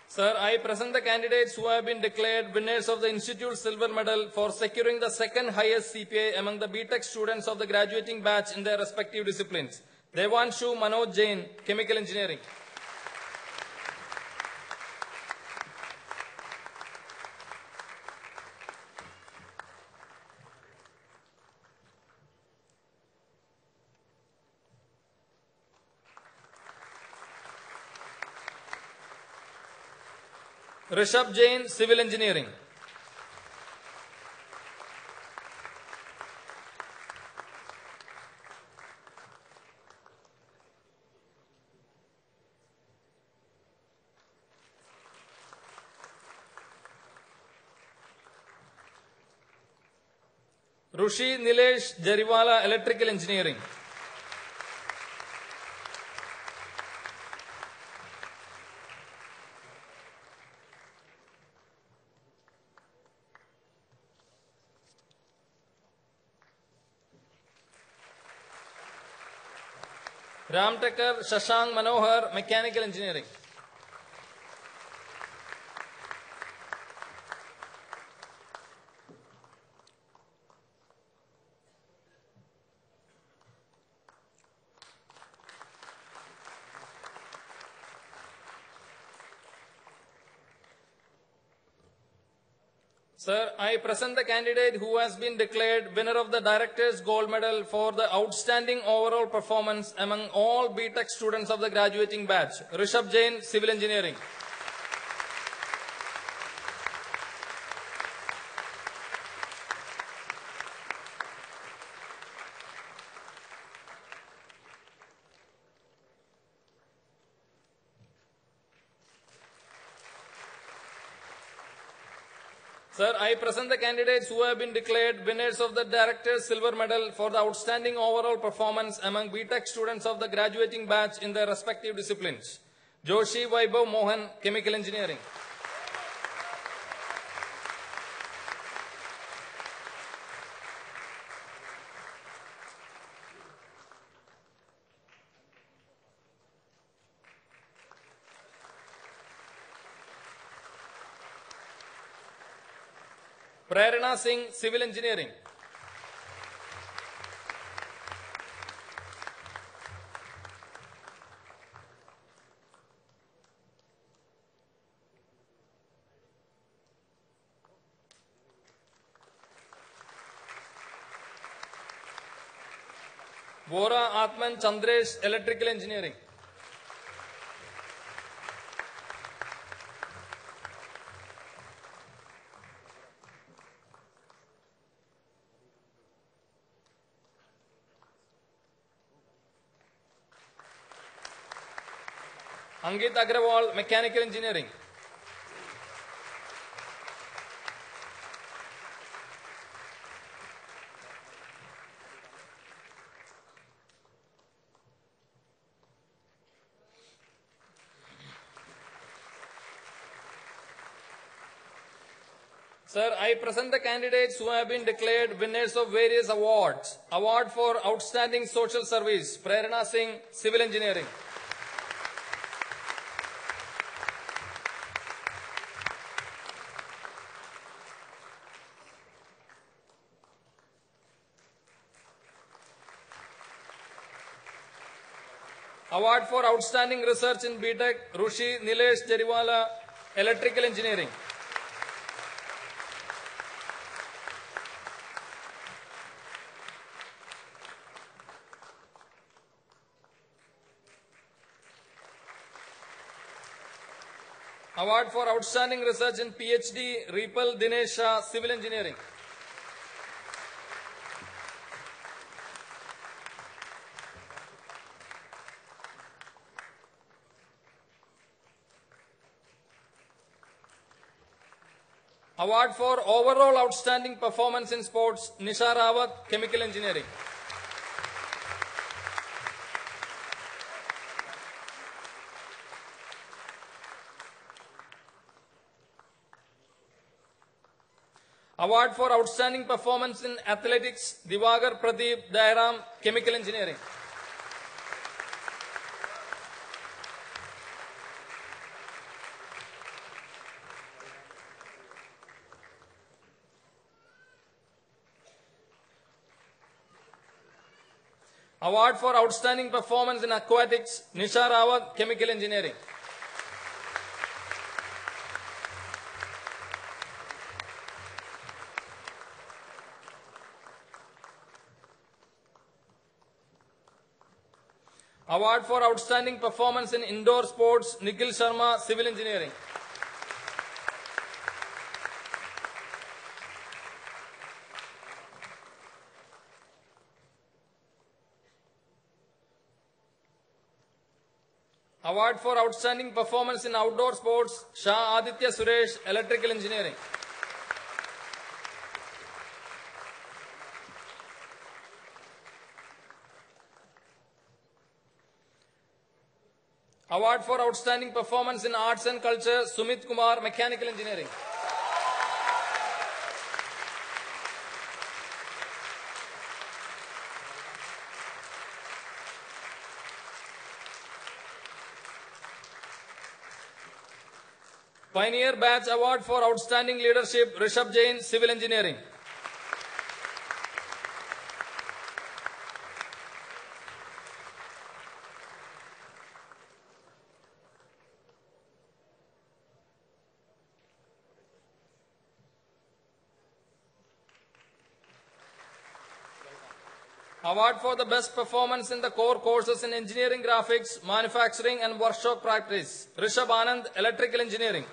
Sir, I present the candidates who have been declared winners of the Institute Silver Medal for securing the second highest CPA among the BTech students of the graduating batch in their respective disciplines. Devanshu Manoj Jain, Chemical Engineering. Rishabh Jain, Civil Engineering. Rushi Nilesh Jariwala, Electrical Engineering. Ramtekar Shashank Manohar, Mechanical Engineering. Sir, I present the candidate who has been declared winner of the Director's Gold Medal for the outstanding overall performance among all BTech students of the graduating batch, Rishabh Jain, Civil Engineering. Sir, I present the candidates who have been declared winners of the Director's Silver Medal for the outstanding overall performance among BTech students of the graduating batch in their respective disciplines. Joshi Vaibhav Mohan, Chemical Engineering. Prerna Singh, Civil Engineering. Vora Atman Chandresh, Electrical Engineering. Angit Agrawal, Mechanical Engineering. Sir, I present the candidates who have been declared winners of various awards. Award for Outstanding Social Service, Prerna Singh, Civil Engineering. Award for Outstanding Research in BTech, Rushi Nilesh Jariwala, Electrical Engineering. Award for Outstanding Research in PhD, Ripal Dinesh Shah, Civil Engineering. Award for Overall Outstanding Performance in Sports, Nisha Rawat, Chemical Engineering. Award for Outstanding Performance in Athletics, Divagar Pradeep Dairam, Chemical Engineering. Award for Outstanding Performance in Aquatics, Nisha Rawat, Chemical Engineering. Award for Outstanding Performance in Indoor Sports, Nikhil Sharma, Civil Engineering. Award for Outstanding Performance in Outdoor Sports, Shah Aditya Suresh, Electrical Engineering. Award for Outstanding Performance in Arts and Culture, Sumit Kumar, Mechanical Engineering. Pioneer Batch Award for Outstanding Leadership, Rishabh Jain, Civil Engineering. Award for the best performance in the core courses in engineering graphics, manufacturing and workshop practice. Rishabh Anand, electrical engineering.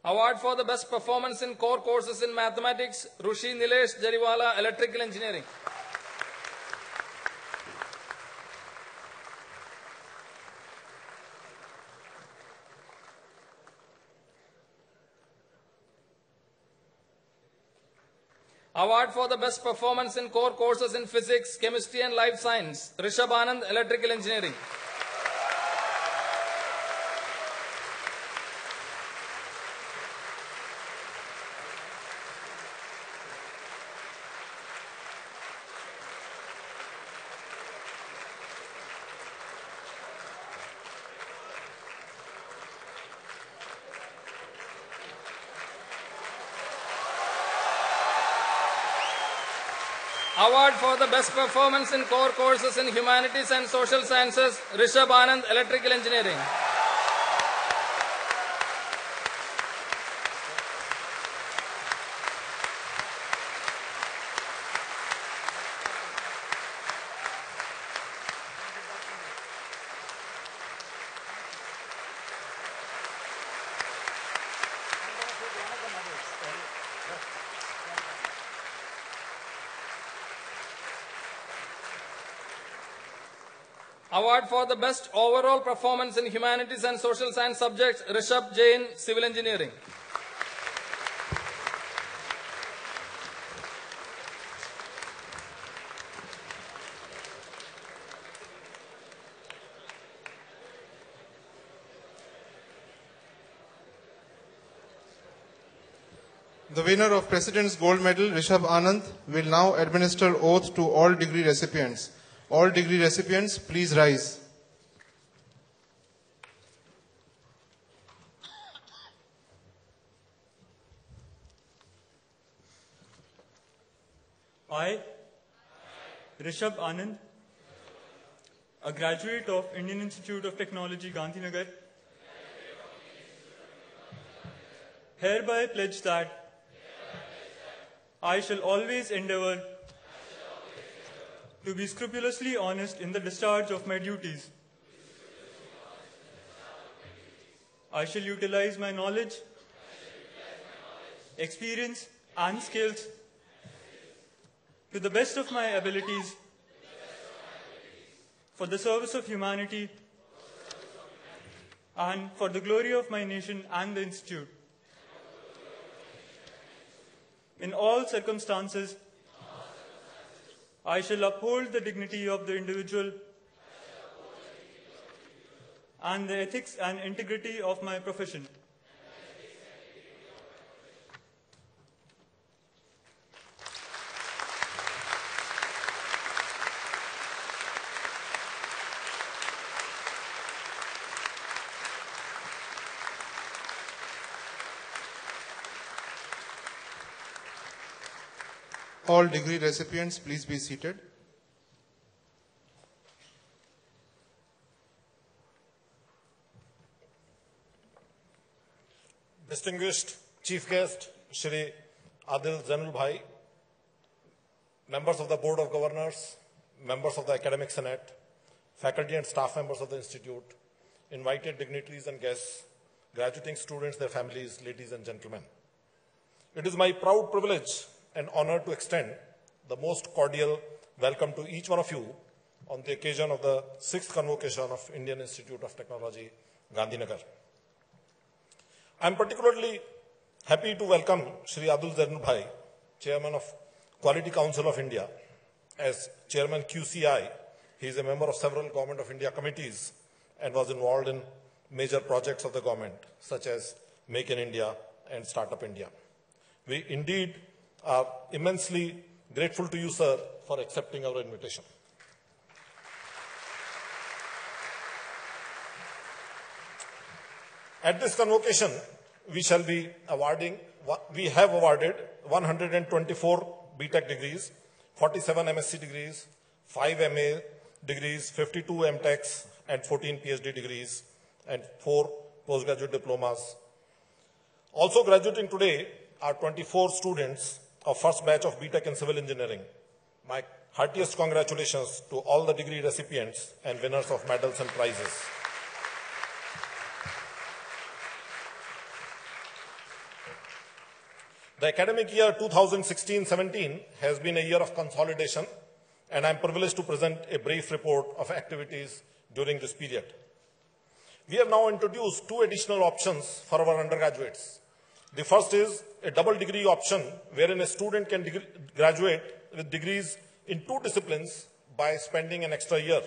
Award for the best performance in core courses in mathematics, Rushi Nilesh Jariwala, electrical engineering. Award for the best performance in core courses in physics, chemistry and life science, Rishabh Anand, electrical engineering. Award for the best performance in core courses in humanities and social sciences, Rishabh Anand, electrical engineering. Award for the best overall performance in humanities and social science subjects, Rishabh Jain, civil engineering. The winner of President's Gold Medal, Rishabh Anand, will now administer oath to all degree recipients. All degree recipients, please rise. I, Rishabh Anand, a graduate of Indian Institute of Technology, Gandhinagar, hereby pledge that I shall always endeavor to be scrupulously honest in the discharge of my duties. I shall utilize my knowledge, experience and skills to the best of my abilities for the service of humanity and for the glory of my nation and the Institute. In all circumstances, I shall uphold the dignity of the individual and the ethics and integrity of my profession. All degree recipients, please be seated. Distinguished Chief Guest, Shri Adil Zainul Bhai, members of the Board of Governors, members of the Academic Senate, faculty and staff members of the Institute, invited dignitaries and guests, graduating students, their families, ladies and gentlemen. It is my proud privilege and honor to extend the most cordial welcome to each one of you on the occasion of the 6th Convocation of Indian Institute of Technology, Gandhinagar. I am particularly happy to welcome Shri Adil Zainul Bhai, Chairman of Quality Council of India. As Chairman QCI, he is a member of several Government of India committees and was involved in major projects of the government, such as Make in India and Startup India. We indeed are immensely grateful to you, sir, for accepting our invitation. At this convocation, we have awarded 124 BTech degrees, 47 MSc degrees, 5 MA degrees, 52 MTechs, and 14 PhD degrees, and 4 postgraduate diplomas. Also graduating today are 24 students of first batch of BTech in Civil Engineering. My heartiest congratulations to all the degree recipients and winners of medals and prizes. The academic year 2016-17 has been a year of consolidation, and I'm privileged to present a brief report of activities during this period. We have now introduced 2 additional options for our undergraduates. The first is a double degree option, wherein a student can graduate with degrees in 2 disciplines by spending an extra year.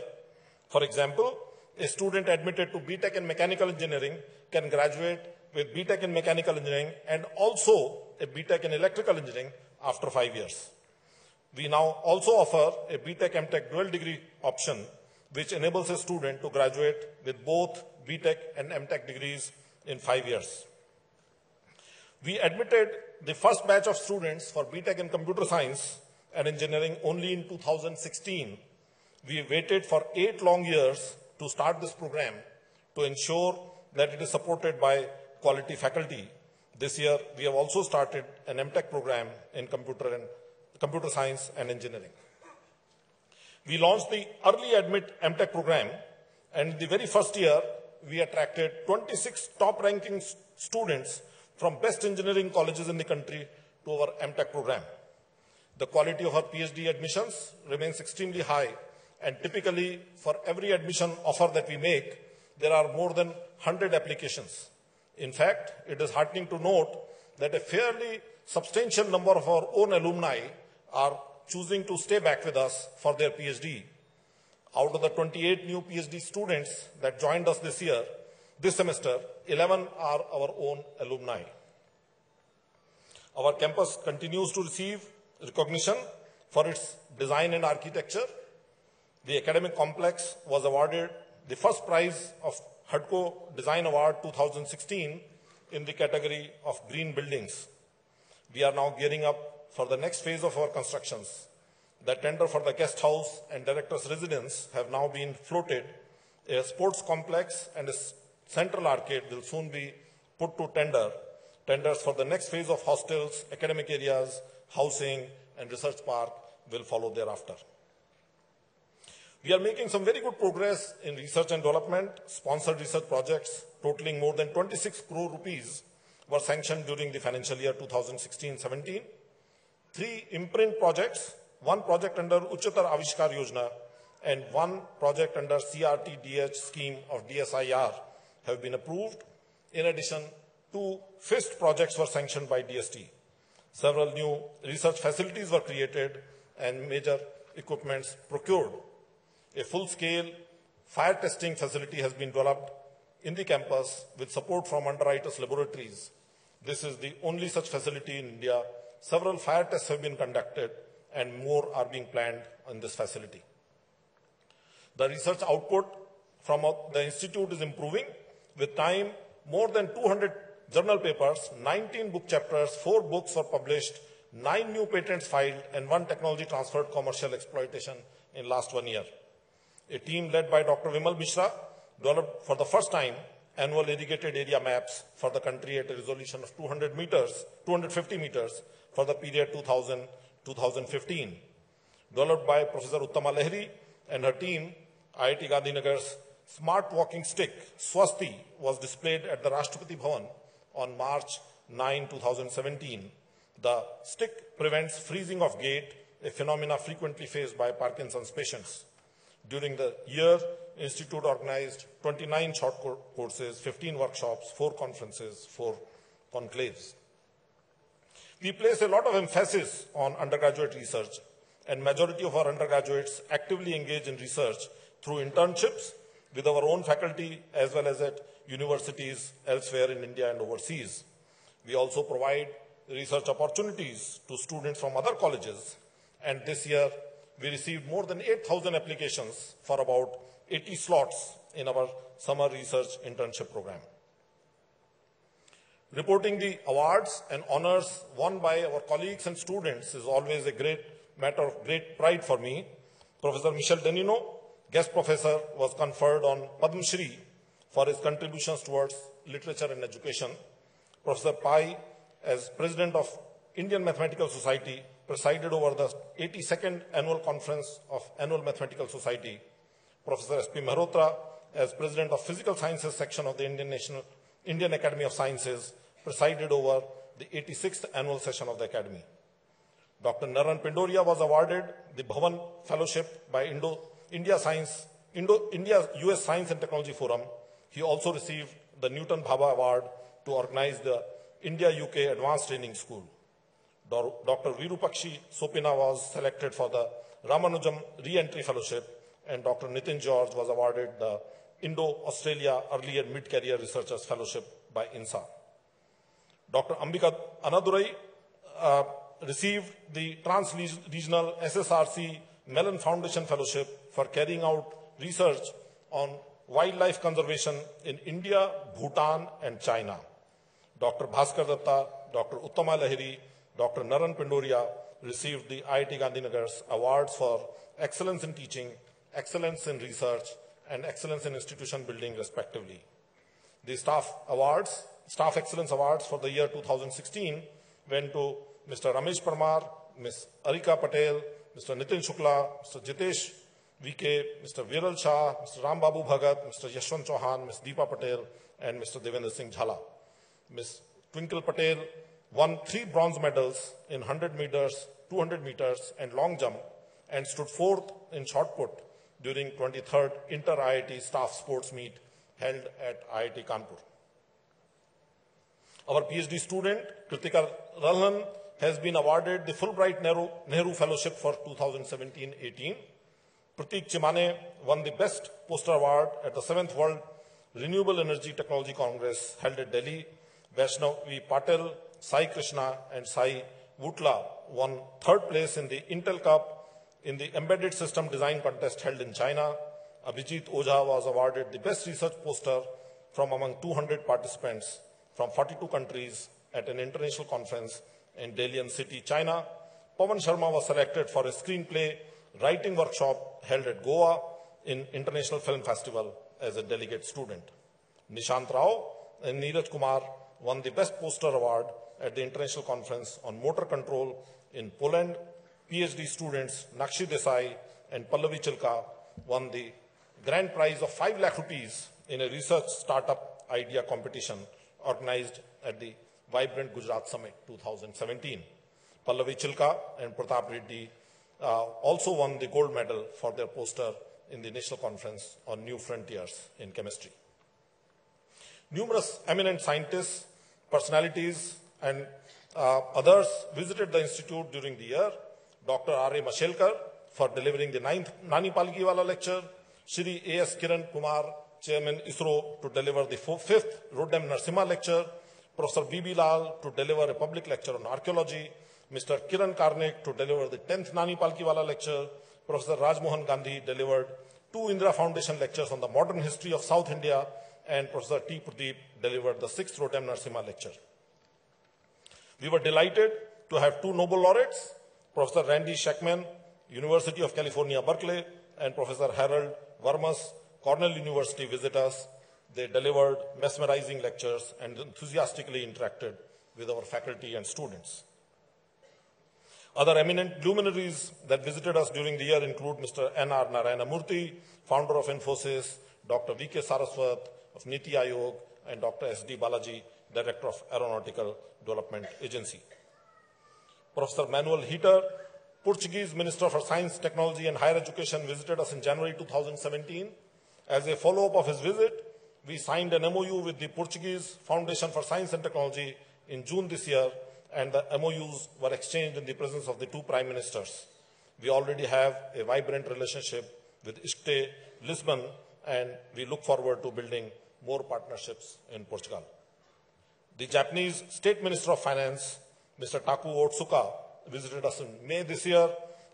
For example, a student admitted to BTech in Mechanical Engineering can graduate with BTech in Mechanical Engineering and also a BTech in Electrical Engineering after 5 years. We now also offer a BTech MTech dual degree option, which enables a student to graduate with both BTech and MTech degrees in 5 years. We admitted the first batch of students for BTech in Computer Science and Engineering only in 2016. We waited for 8 long years to start this program to ensure that it is supported by quality faculty. This year, we have also started an MTech program in Computer Science and Engineering. We launched the Early Admit MTech program, and in the very first year, we attracted 26 top-ranking students from best engineering colleges in the country to our MTech program. The quality of our PhD admissions remains extremely high, and typically for every admission offer that we make, there are more than 100 applications. In fact, it is heartening to note that a fairly substantial number of our own alumni are choosing to stay back with us for their PhD. Out of the 28 new PhD students that joined us this semester, 11 are our own alumni. Our campus continues to receive recognition for its design and architecture. The academic complex was awarded the first prize of HUDCO Design Award 2016 in the category of green buildings. We are now gearing up for the next phase of our constructions. The tender for the guest house and director's residence have now been floated. A sports complex and a central arcade will soon be put to tender. Tenders for the next phase of hostels, academic areas, housing, and research park will follow thereafter. We are making some very good progress in research and development. Sponsored research projects totaling more than 26 crore rupees were sanctioned during the financial year 2016-17. 3 imprint projects, 1 project under Uchatar Avishkar Yojana, and 1 project under CRT-DH scheme of DSIR have been approved. In addition, 2 FIST projects were sanctioned by DST. Several new research facilities were created and major equipments procured. A full-scale fire testing facility has been developed in the campus with support from underwriters laboratories. This is the only such facility in India. Several fire tests have been conducted and more are being planned in this facility. The research output from the institute is improving. With time, more than 200 journal papers, 19 book chapters, 4 books were published, 9 new patents filed, and 1 technology transferred commercial exploitation in last 1 year. A team led by Dr. Vimal Mishra developed for the first time annual irrigated area maps for the country at a resolution of 250 meters for the period 2000-2015. Developed by Professor Uttama Lahiri and her team, IIT Gandhinagar's smart walking stick, Swasti, was displayed at the Rashtrapati Bhavan on March 9, 2017. The stick prevents freezing of gait, a phenomena frequently faced by Parkinson's patients. During the year, Institute organized 29 short courses, 15 workshops, 4 conferences, 4 conclaves. We place a lot of emphasis on undergraduate research, and majority of our undergraduates actively engage in research through internships with our own faculty as well as at universities elsewhere in India and overseas. We also provide research opportunities to students from other colleges, and this year we received more than 8,000 applications for about 80 slots in our summer research internship program. Reporting the awards and honors won by our colleagues and students is always a great matter of great pride for me. Professor Michel Denino, Guest professor was conferred on Padma Shri for his contributions towards literature and education. Professor Pai, as president of Indian Mathematical Society, presided over the 82nd annual conference of Annual Mathematical Society. Professor S.P. Mehrotra, as president of Physical Sciences section of the Indian Academy of Sciences, presided over the 86th annual session of the Academy. Dr. Naran Pindoria was awarded the Bhavan Fellowship by India-US Science and Technology Forum. He also received the Newton Bhabha Award to organize the India-UK Advanced Training School. Dr. Virupakshi Sopina was selected for the Ramanujam Re-Entry Fellowship, and Dr. Nitin George was awarded the Indo-Australia Early and Mid-Career Researchers Fellowship by INSA. Dr. Ambika Anadurai received the Trans-Regional SSRC Mellon Foundation Fellowship for carrying out research on wildlife conservation in India, Bhutan, and China. Dr. Bhaskar Datta, Dr. Uttama Lahiri, Dr. Naran Pindoria received the IIT Gandhinagar's awards for excellence in teaching, excellence in research, and excellence in institution building, respectively. The Staff Excellence Awards for the year 2016 went to Mr. Ramesh Parmar, Ms. Arika Patel, Mr. Nitin Shukla, Mr. Jitesh VK, Mr. Viral Shah, Mr. Ram Babu Bhagat, Mr. Yashwant Chauhan, Ms. Deepa Patel, and Mr. Devendra Singh Jhala. Ms. Twinkle Patel won 3 bronze medals in 100 meters, 200 meters, and long jump, and stood 4th in shot put during 23rd Inter-IIT Staff Sports Meet held at IIT Kanpur. Our PhD student, Kritika Ralhan, has been awarded the Fulbright Nehru Fellowship for 2017-18. Pratik Chimane won the Best Poster Award at the 7th World Renewable Energy Technology Congress held at Delhi. Vaishnavi Patel, Sai Krishna, and Sai Vutla won 3rd place in the Intel Cup in the Embedded System Design Contest held in China. Abhijit Ojha was awarded the Best Research Poster from among 200 participants from 42 countries at an international conference in Dalian City, China. Pawan Sharma was selected for a screenplay writing workshop held at Goa in International Film Festival as a delegate student. Nishant Rao and Neeraj Kumar won the Best Poster Award at the International Conference on Motor Control in Poland. PhD students Nakshi Desai and Pallavi Chilka won the grand prize of 5 lakh rupees in a research startup idea competition organized at the Vibrant Gujarat Summit 2017. Pallavi Chilka and Pratap Reddy also won the gold medal for their poster in the National Conference on New Frontiers in Chemistry. Numerous eminent scientists, personalities, and others visited the institute during the year. Dr. R.A. Mashelkar for delivering the 9th Nani Palgiwala lecture, Shri A.S. Kiran Kumar, Chairman ISRO, to deliver the 5th Rodem Narasimha lecture, Professor B.B. Lal to deliver a public lecture on archaeology, Mr. Kiran Karnik to deliver the 10th Nani Palgiwala lecture, Professor Rajmohan Gandhi delivered 2 Indira Foundation lectures on the modern history of South India, and Professor T. Pradeep delivered the 6th Rodem Narasimha lecture. We were delighted to have 2 Nobel laureates, Professor Randy Shackman, University of California, Berkeley, and Professor Harold Varmas, Cornell University, visit us. They delivered mesmerizing lectures and enthusiastically interacted with our faculty and students. Other eminent luminaries that visited us during the year include Mr. N.R. Narayana Murthy, founder of Infosys, Dr. V.K. Saraswat of Niti Aayog, and Dr. S.D. Balaji, Director of Aeronautical Development Agency. Professor Manuel Heater, Portuguese Minister for Science, Technology and Higher Education, visited us in January 2017. As a follow-up of his visit, we signed an MOU with the Portuguese Foundation for Science and Technology in June this year, and the MOUs were exchanged in the presence of the 2 Prime Ministers. We already have a vibrant relationship with ISCTE Lisbon, and we look forward to building more partnerships in Portugal. The Japanese State Minister of Finance, Mr. Taku Otsuka, visited us in May this year,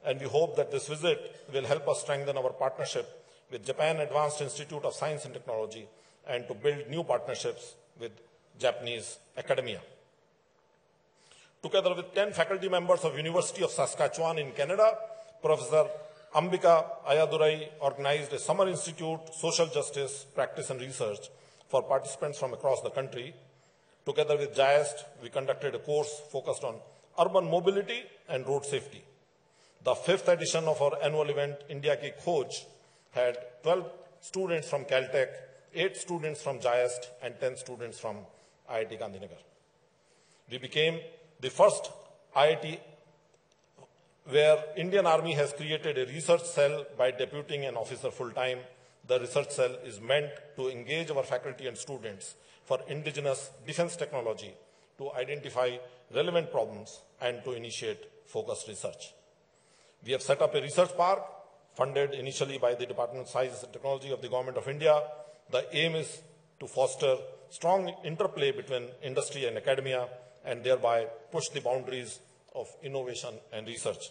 and we hope that this visit will help us strengthen our partnership with Japan Advanced Institute of Science and Technology and to build new partnerships with Japanese academia. Together with 10 faculty members of University of Saskatchewan in Canada, Professor Ambika Ayadurai organized a summer institute, social justice, practice and research for participants from across the country. Together with JIAST, we conducted a course focused on urban mobility and road safety. The 5th edition of our annual event, India Ki Khoj, had 12 students from Caltech, 8 students from JIAST, and 10 students from IIT Gandhinagar. We became the first IIT where Indian Army has created a research cell by deputing an officer full-time. The research cell is meant to engage our faculty and students for indigenous defense technology to identify relevant problems and to initiate focused research. We have set up a research park funded initially by the Department of Science and Technology of the Government of India. The aim is to foster strong interplay between industry and academia and thereby push the boundaries of innovation and research.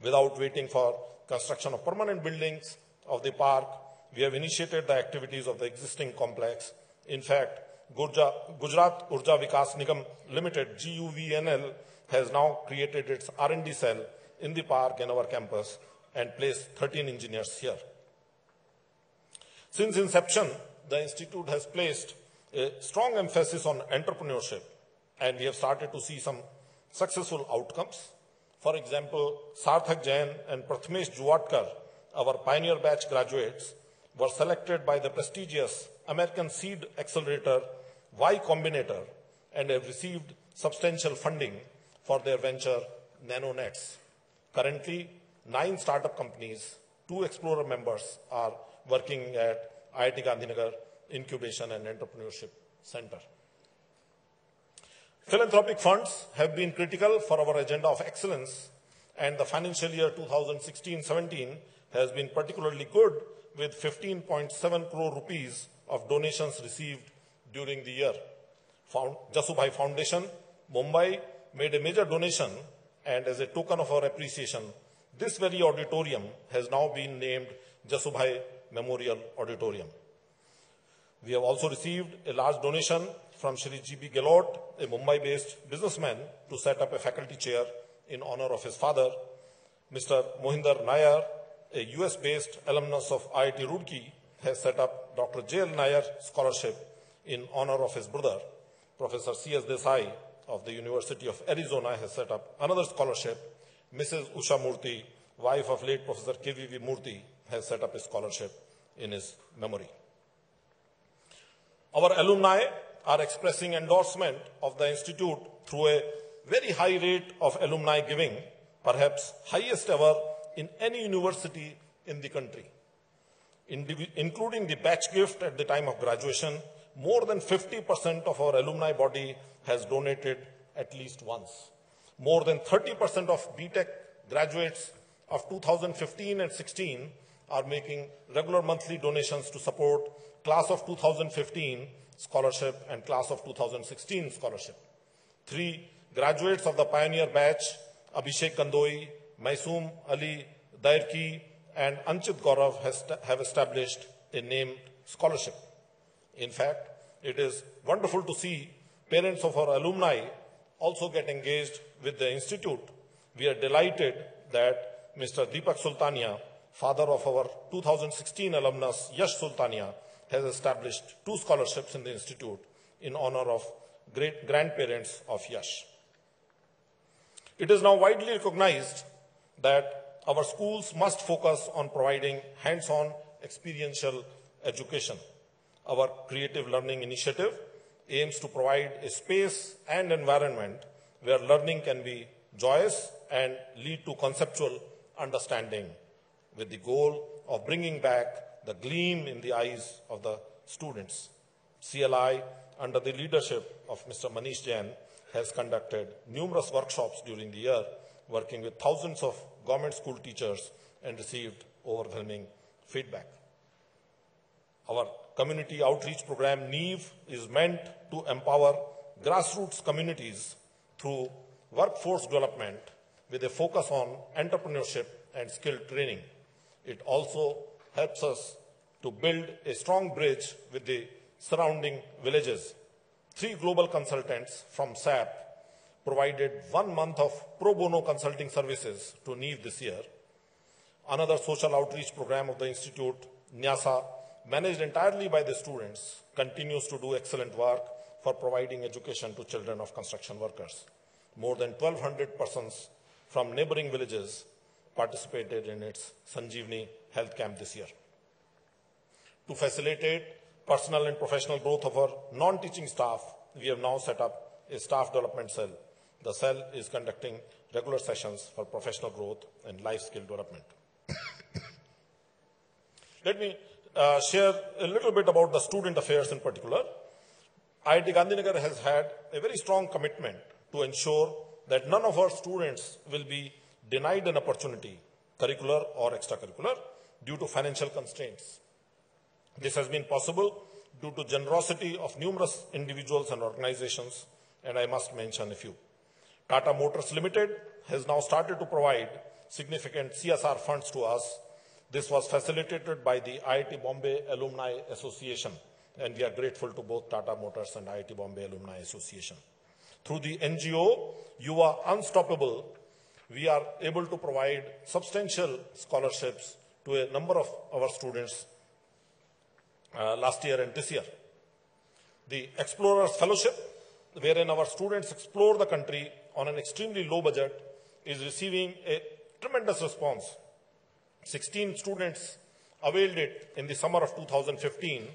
Without waiting for construction of permanent buildings of the park, we have initiated the activities of the existing complex. In fact, Gujarat Urja Vikas Nigam Limited, GUVNL, has now created its R&D cell in the park in our campus and placed 13 engineers here. Since inception, the institute has placed a strong emphasis on entrepreneurship, and we have started to see some successful outcomes. For example, Sarthak Jain and Prathmesh Juwatkar, our pioneer batch graduates, were selected by the prestigious American Seed Accelerator Y Combinator and have received substantial funding for their venture NanoNets. Currently, 9 startup companies, 2 Explorer members are working at IIT Gandhinagar Incubation and Entrepreneurship Center. Philanthropic funds have been critical for our agenda of excellence, and the financial year 2016-17 has been particularly good, with 15.7 crore rupees of donations received during the year. Jasubhai Foundation, Mumbai, made a major donation, and as a token of our appreciation, this very auditorium has now been named Jasubhai Memorial Auditorium. We have also received a large donation from Shri G.B. Gelot, a Mumbai-based businessman, to set up a faculty chair in honor of his father. Mr. Mohinder Nair, a US-based alumnus of IIT Roorkee, has set up Dr. J.L. Nair Scholarship in honor of his brother. Professor C.S. Desai of the University of Arizona has set up another scholarship. Mrs. Usha Murthy, wife of late Professor K.V.V. Murthy, has set up a scholarship in his memory. Our alumni are expressing endorsement of the Institute through a very high rate of alumni giving, perhaps highest ever in any university in the country. Including the batch gift at the time of graduation, more than 50% of our alumni body has donated at least once. More than 30% of BTech graduates of 2015 and 16 are making regular monthly donations to support Class of 2015 scholarship and Class of 2016 scholarship. 3 graduates of the pioneer batch, Abhishek Kandoi, Maisum Ali Dairki, and Anchit Gaurav have established a named scholarship. In fact, it is wonderful to see parents of our alumni also get engaged with the institute. We are delighted that Mr. Deepak Sultania, father of our 2016 alumnus Yash Sultania, has established 2 scholarships in the institute in honor of great grandparents of Yash. It is now widely recognized that our schools must focus on providing hands-on experiential education. Our Creative Learning Initiative aims to provide a space and environment where learning can be joyous and lead to conceptual understanding, with the goal of bringing back the gleam in the eyes of the students. CLI, under the leadership of Mr. Manish Jain, has conducted numerous workshops during the year, working with thousands of government school teachers, and received overwhelming feedback. Our community outreach program, NEEV, is meant to empower grassroots communities through workforce development with a focus on entrepreneurship and skill training. It also helps us to build a strong bridge with the surrounding villages. 3 global consultants from SAP provided 1 month of pro bono consulting services to NEEV this year. Another social outreach program of the Institute, NYASA, managed entirely by the students, continues to do excellent work for providing education to children of construction workers. More than 1,200 persons from neighboring villages participated in its Sanjeevani Health Camp this year. To facilitate personal and professional growth of our non-teaching staff, we have now set up a staff development cell. The cell is conducting regular sessions for professional growth and life skill development. Let me share a little bit about the student affairs in particular. IIT Gandhinagar has had a very strong commitment to ensure that none of our students will be denied an opportunity, curricular or extracurricular, due to financial constraints. This has been possible due to generosity of numerous individuals and organizations, and I must mention a few. Tata Motors Limited has now started to provide significant CSR funds to us. This was facilitated by the IIT Bombay Alumni Association, and we are grateful to both Tata Motors and IIT Bombay Alumni Association. Through the NGO, You Are Unstoppable, we are able to provide substantial scholarships to a number of our students last year and this year. The Explorers Fellowship, wherein our students explore the country on an extremely low budget, is receiving a tremendous response. 16 students availed it in the summer of 2015,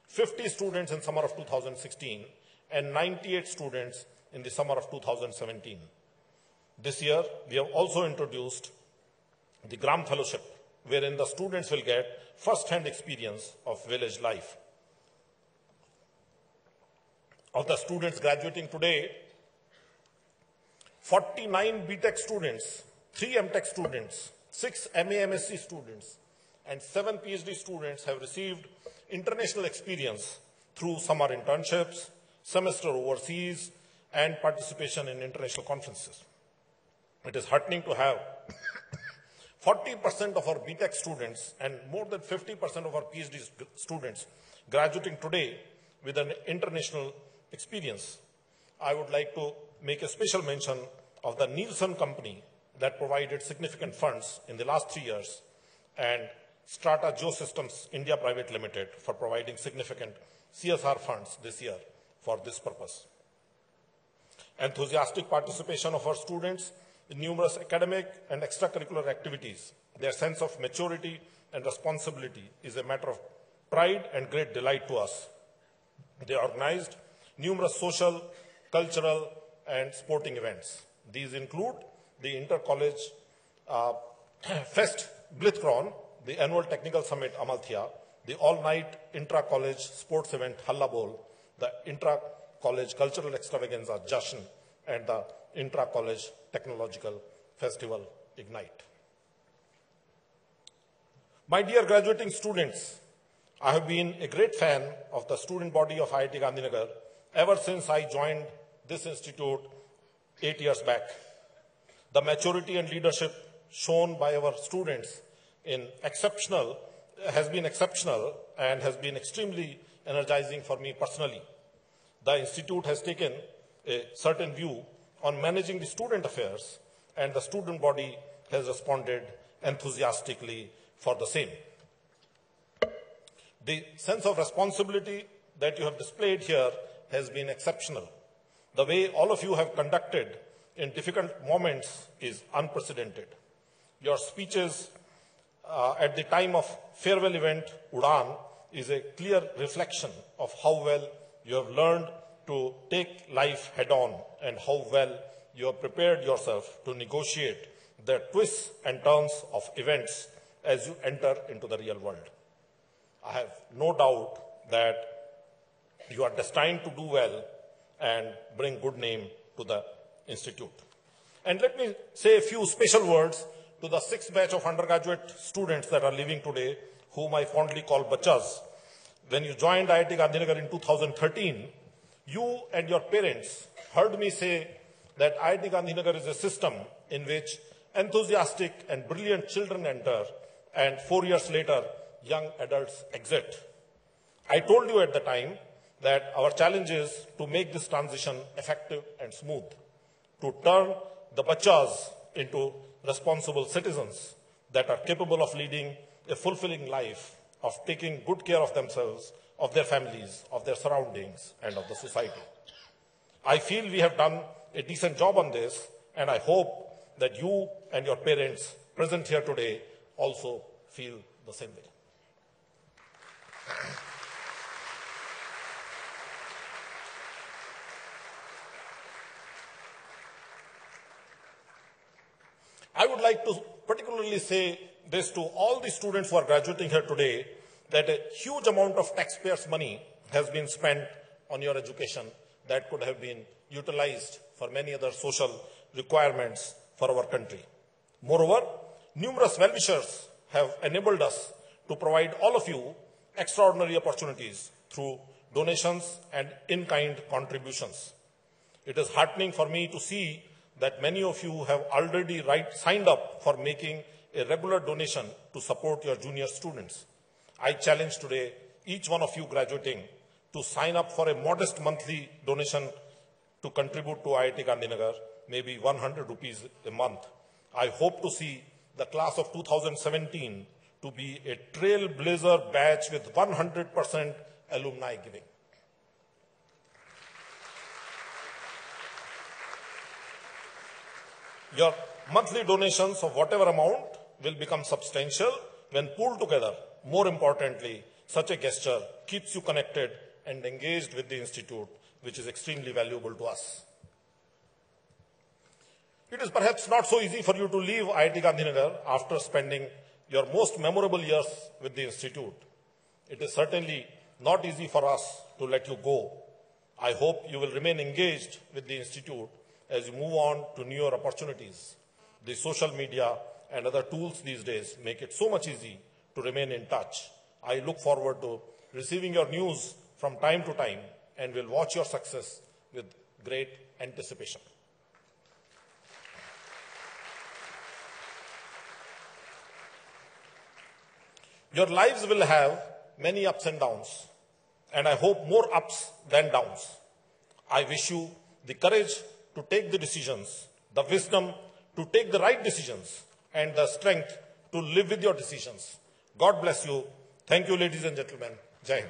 50 students in summer of 2016, and 98 students in the summer of 2017. This year, we have also introduced the Gram Fellowship, wherein the students will get first-hand experience of village life. Of the students graduating today, 49 BTech students, 3 MTech students, 6 MA-MSc students, and 7 PhD students have received international experience through summer internships, semester overseas, and participation in international conferences. It is heartening to have 40% of our BTech students and more than 50% of our PhD students graduating today with an international experience. I would like to make a special mention of the Nielsen company that provided significant funds in the last 3 years, and Strata Geosystems India Private Limited for providing significant CSR funds this year for this purpose. Enthusiastic participation of our students in numerous academic and extracurricular activities, their sense of maturity and responsibility is a matter of pride and great delight to us. They organized numerous social, cultural, and sporting events. These include the Inter-College Fest Blitzkron, the annual Technical Summit Amalthea, the all-night intra-college sports event Halla Bol, the intra-college cultural extravaganza Jashan, and the intra-college technological festival Ignite. My dear graduating students, I have been a great fan of the student body of IIT Gandhinagar ever since I joined this institute 8 years back. The maturity and leadership shown by our students has been exceptional and has been extremely energizing for me personally. The institute has taken a certain view on managing the student affairs, and the student body has responded enthusiastically for the same. The sense of responsibility that you have displayed here has been exceptional. The way all of you have conducted in difficult moments is unprecedented. Your speeches at the time of farewell event Udan is a clear reflection of how well you have learned to take life head-on and how well you have prepared yourself to negotiate the twists and turns of events as you enter into the real world. I have no doubt that you are destined to do well and bring good name to the institute. And let me say a few special words to the 6th batch of undergraduate students that are leaving today, whom I fondly call bachas. When you joined IIT Gandhinagar in 2013, you and your parents heard me say that IIT Gandhinagar is a system in which enthusiastic and brilliant children enter, and 4 years later, young adults exit. I told you at the time that our challenge is to make this transition effective and smooth, to turn the bachas into responsible citizens, that are capable of leading a fulfilling life, of taking good care of themselves, of their families, of their surroundings, and of the society. I feel we have done a decent job on this, and I hope that you and your parents present here today also feel the same way. I would like to particularly say this to all the students who are graduating here today, that a huge amount of taxpayers' money has been spent on your education that could have been utilized for many other social requirements for our country. Moreover, numerous well-wishers have enabled us to provide all of you extraordinary opportunities through donations and in-kind contributions. It is heartening for me to see that many of you have already signed up for making a regular donation to support your junior students. I challenge today each one of you graduating to sign up for a modest monthly donation to contribute to IIT Gandhinagar, maybe 100 rupees a month. I hope to see the class of 2017 to be a trailblazer batch with 100% alumni giving. Your monthly donations of whatever amount will become substantial when pulled together. More importantly, such a gesture keeps you connected and engaged with the institute, which is extremely valuable to us. It is perhaps not so easy for you to leave IIT Gandhinagar after spending your most memorable years with the institute. It is certainly not easy for us to let you go. I hope you will remain engaged with the institute as you move on to newer opportunities. The social media and other tools these days make it so much easy to remain in touch. I look forward to receiving your news from time to time and will watch your success with great anticipation. Your lives will have many ups and downs, and I hope more ups than downs. I wish you the courage to take the decisions, the wisdom to take the right decisions, and the strength to live with your decisions. God bless you. Thank you, ladies and gentlemen. Jai Hind.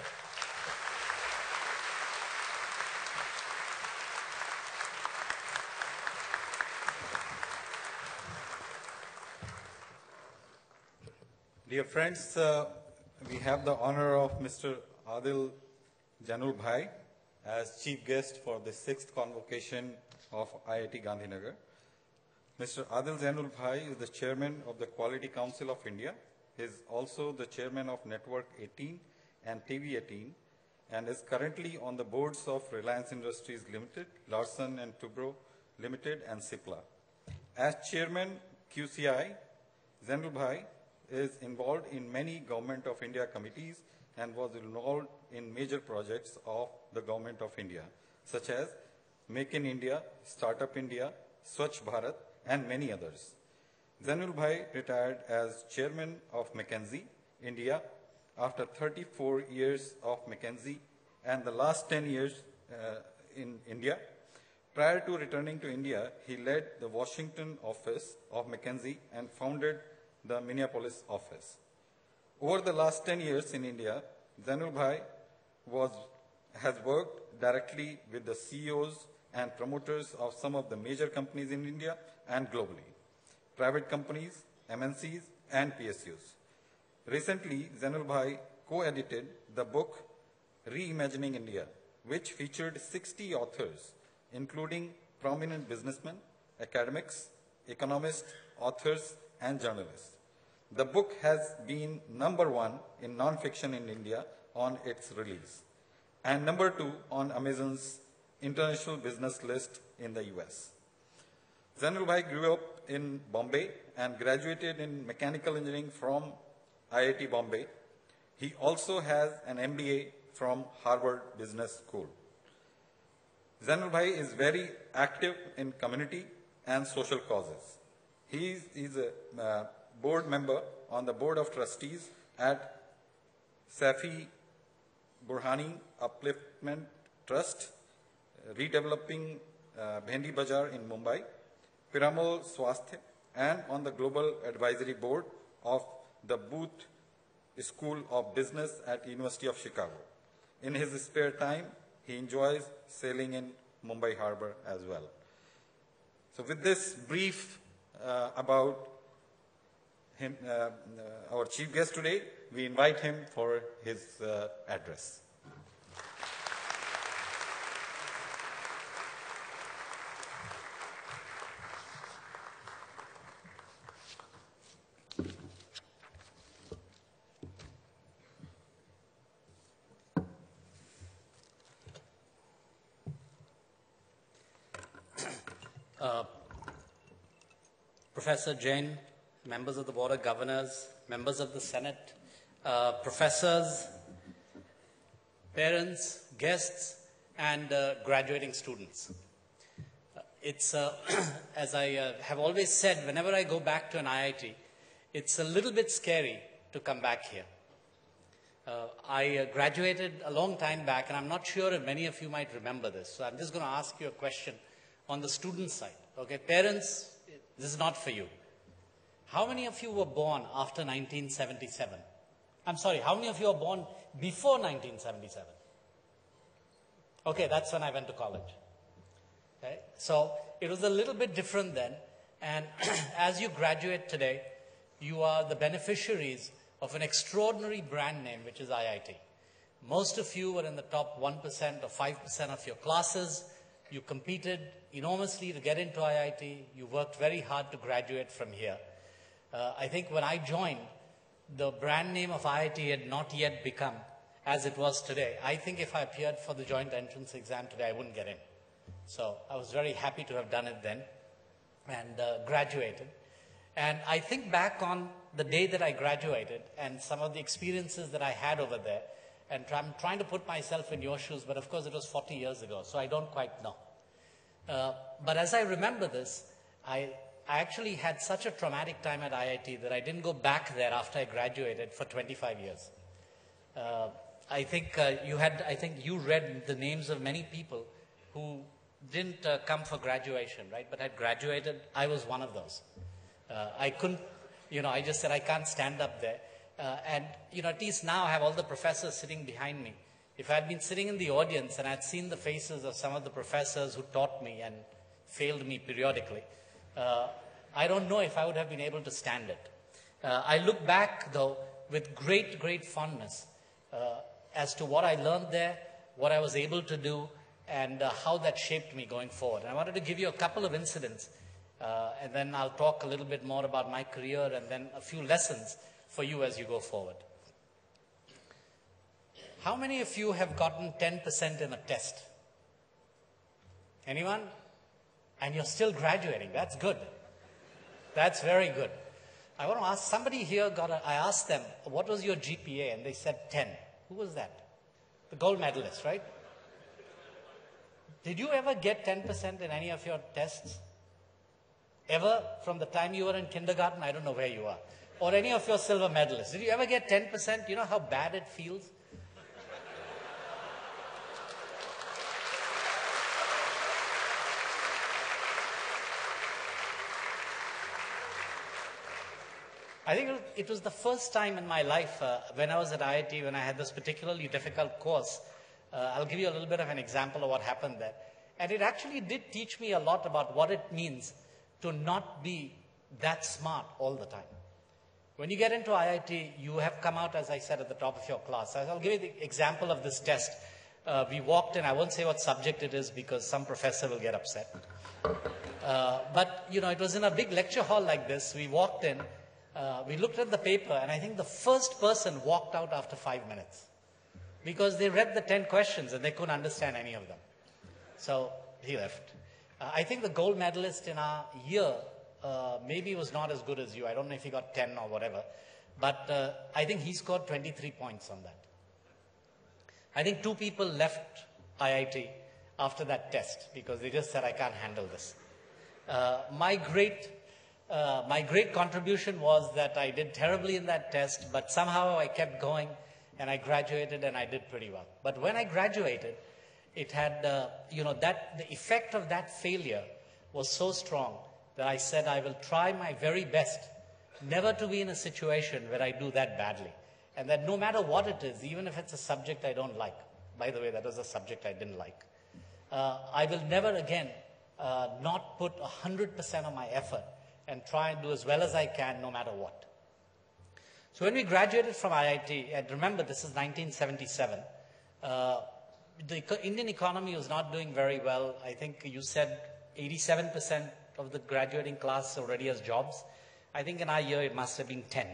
Dear friends, we have the honor of Mr. Adil Janul Bhai as chief guest for the 6th convocation of IIT Gandhinagar. Mr. Adil Janul Bhai is the chairman of the Quality Council of India. He is also the chairman of Network 18 and TV 18 and is currently on the boards of Reliance Industries Limited, Larsen & Toubro Limited and Cipla. As chairman QCI, Janul Bhai is involved in many Government of India committees and was involved in major projects of the Government of India, such as Make in India, Startup India, Swachh Bharat, and many others. Janul Bhai retired as chairman of McKinsey, India, after 34 years of McKinsey and the last 10 years in India. Prior to returning to India, he led the Washington office of McKinsey and founded the Minneapolis office. Over the last 10 years in India, Janul Bhai has worked directly with the CEOs and promoters of some of the major companies in India and globally, private companies, MNCs, and PSUs. Recently, Janul Bhai co-edited the book Reimagining India, which featured 60 authors, including prominent businessmen, academics, economists, authors, and journalists. The book has been #1 in non-fiction in India on its release, and #2 on Amazon's international business list in the US. Janul Bhai grew up in Bombay and graduated in mechanical engineering from IIT Bombay. He also has an MBA from Harvard Business School. Janul Bhai is very active in community and social causes. He is a board member on the board of trustees at Safi Burhani Upliftment Trust, redeveloping Bhendi Bazaar in Mumbai, Piramal Swasthya, and on the global advisory board of the Booth School of Business at University of Chicago. In his spare time, he enjoys sailing in Mumbai Harbor as well. So with this brief about him, our chief guest today, we invite him for his address. Professor Jain, members of the Board of Governors, members of the Senate, professors, parents, guests, and graduating students. It's, as I have always said, whenever I go back to an IIT, it's a little bit scary to come back here. I graduated a long time back, and I'm not sure if many of you might remember this. So I'm just going to ask you a question on the student side. Okay, parents, this is not for you. How many of you were born after 1977? I'm sorry, how many of you were born before 1977? Okay, that's when I went to college. Okay? So it was a little bit different then. And as you graduate today, you are the beneficiaries of an extraordinary brand name, which is IIT. Most of you were in the top 1% or 5% of your classes. You competed enormously to get into IIT. You worked very hard to graduate from here. I think when I joined, the brand name of IIT had not yet become as it was today. I think if I appeared for the joint entrance exam today, I wouldn't get in. So I was very happy to have done it then and graduated. And I think back on the day that I graduated and some of the experiences that I had over there, and I'm trying to put myself in your shoes, but of course it was 40 years ago, so I don't quite know. But as I remember this, I actually had such a traumatic time at IIT that I didn't go back there after I graduated for 25 years. I think you read the names of many people who didn't come for graduation, right? But had graduated. I was one of those. I couldn't, I just said I can't stand up there. And at least now I have all the professors sitting behind me. If I had been sitting in the audience and I'd seen the faces of some of the professors who taught me and failed me periodically, I don't know if I would have been able to stand it. I look back, though, with great, great fondness as to what I learned there, what I was able to do, and how that shaped me going forward. And I wanted to give you a couple of incidents, and then I'll talk a little bit more about my career and then a few lessons for you as you go forward. How many of you have gotten 10% in a test? Anyone? And you're still graduating. That's good. That's very good. I want to ask, somebody here I asked them, what was your GPA? And they said 10. Who was that? The gold medalist, right? Did you ever get 10% in any of your tests? Ever? From the time you were in kindergarten? I don't know where you are. Or any of your silver medalists. Did you ever get 10%? You know how bad it feels? I think it was the first time in my life when I was at IIT, when I had this particularly difficult course. I'll give you a little bit of an example of what happened there. And it actually did teach me a lot about what it means to not be that smart all the time. When you get into IIT, you have come out, as I said, at the top of your class. I'll give you the example of this test. We walked in, I won't say what subject it is because some professor will get upset. But, it was in a big lecture hall like this. We walked in. We looked at the paper, and I think the first person walked out after 5 minutes because they read the 10 questions and they couldn't understand any of them. So he left. I think the gold medalist in our year maybe was not as good as you. I don't know if he got 10 or whatever, but I think he scored 23 points on that. I think 2 people left IIT after that test because they just said, I can't handle this. My great contribution was that I did terribly in that test, but somehow I kept going and I graduated and I did pretty well. But when I graduated, it had, the effect of that failure was so strong that I said I will try my very best never to be in a situation where I do that badly. And that no matter what it is, even if it's a subject I don't like, by the way, that was a subject I didn't like, I will never again not put 100% of my effort and try and do as well as I can no matter what. So when we graduated from IIT, and remember this is 1977, the Indian economy was not doing very well. I think you said 87% of the graduating class already has jobs. I think in our year it must have been 10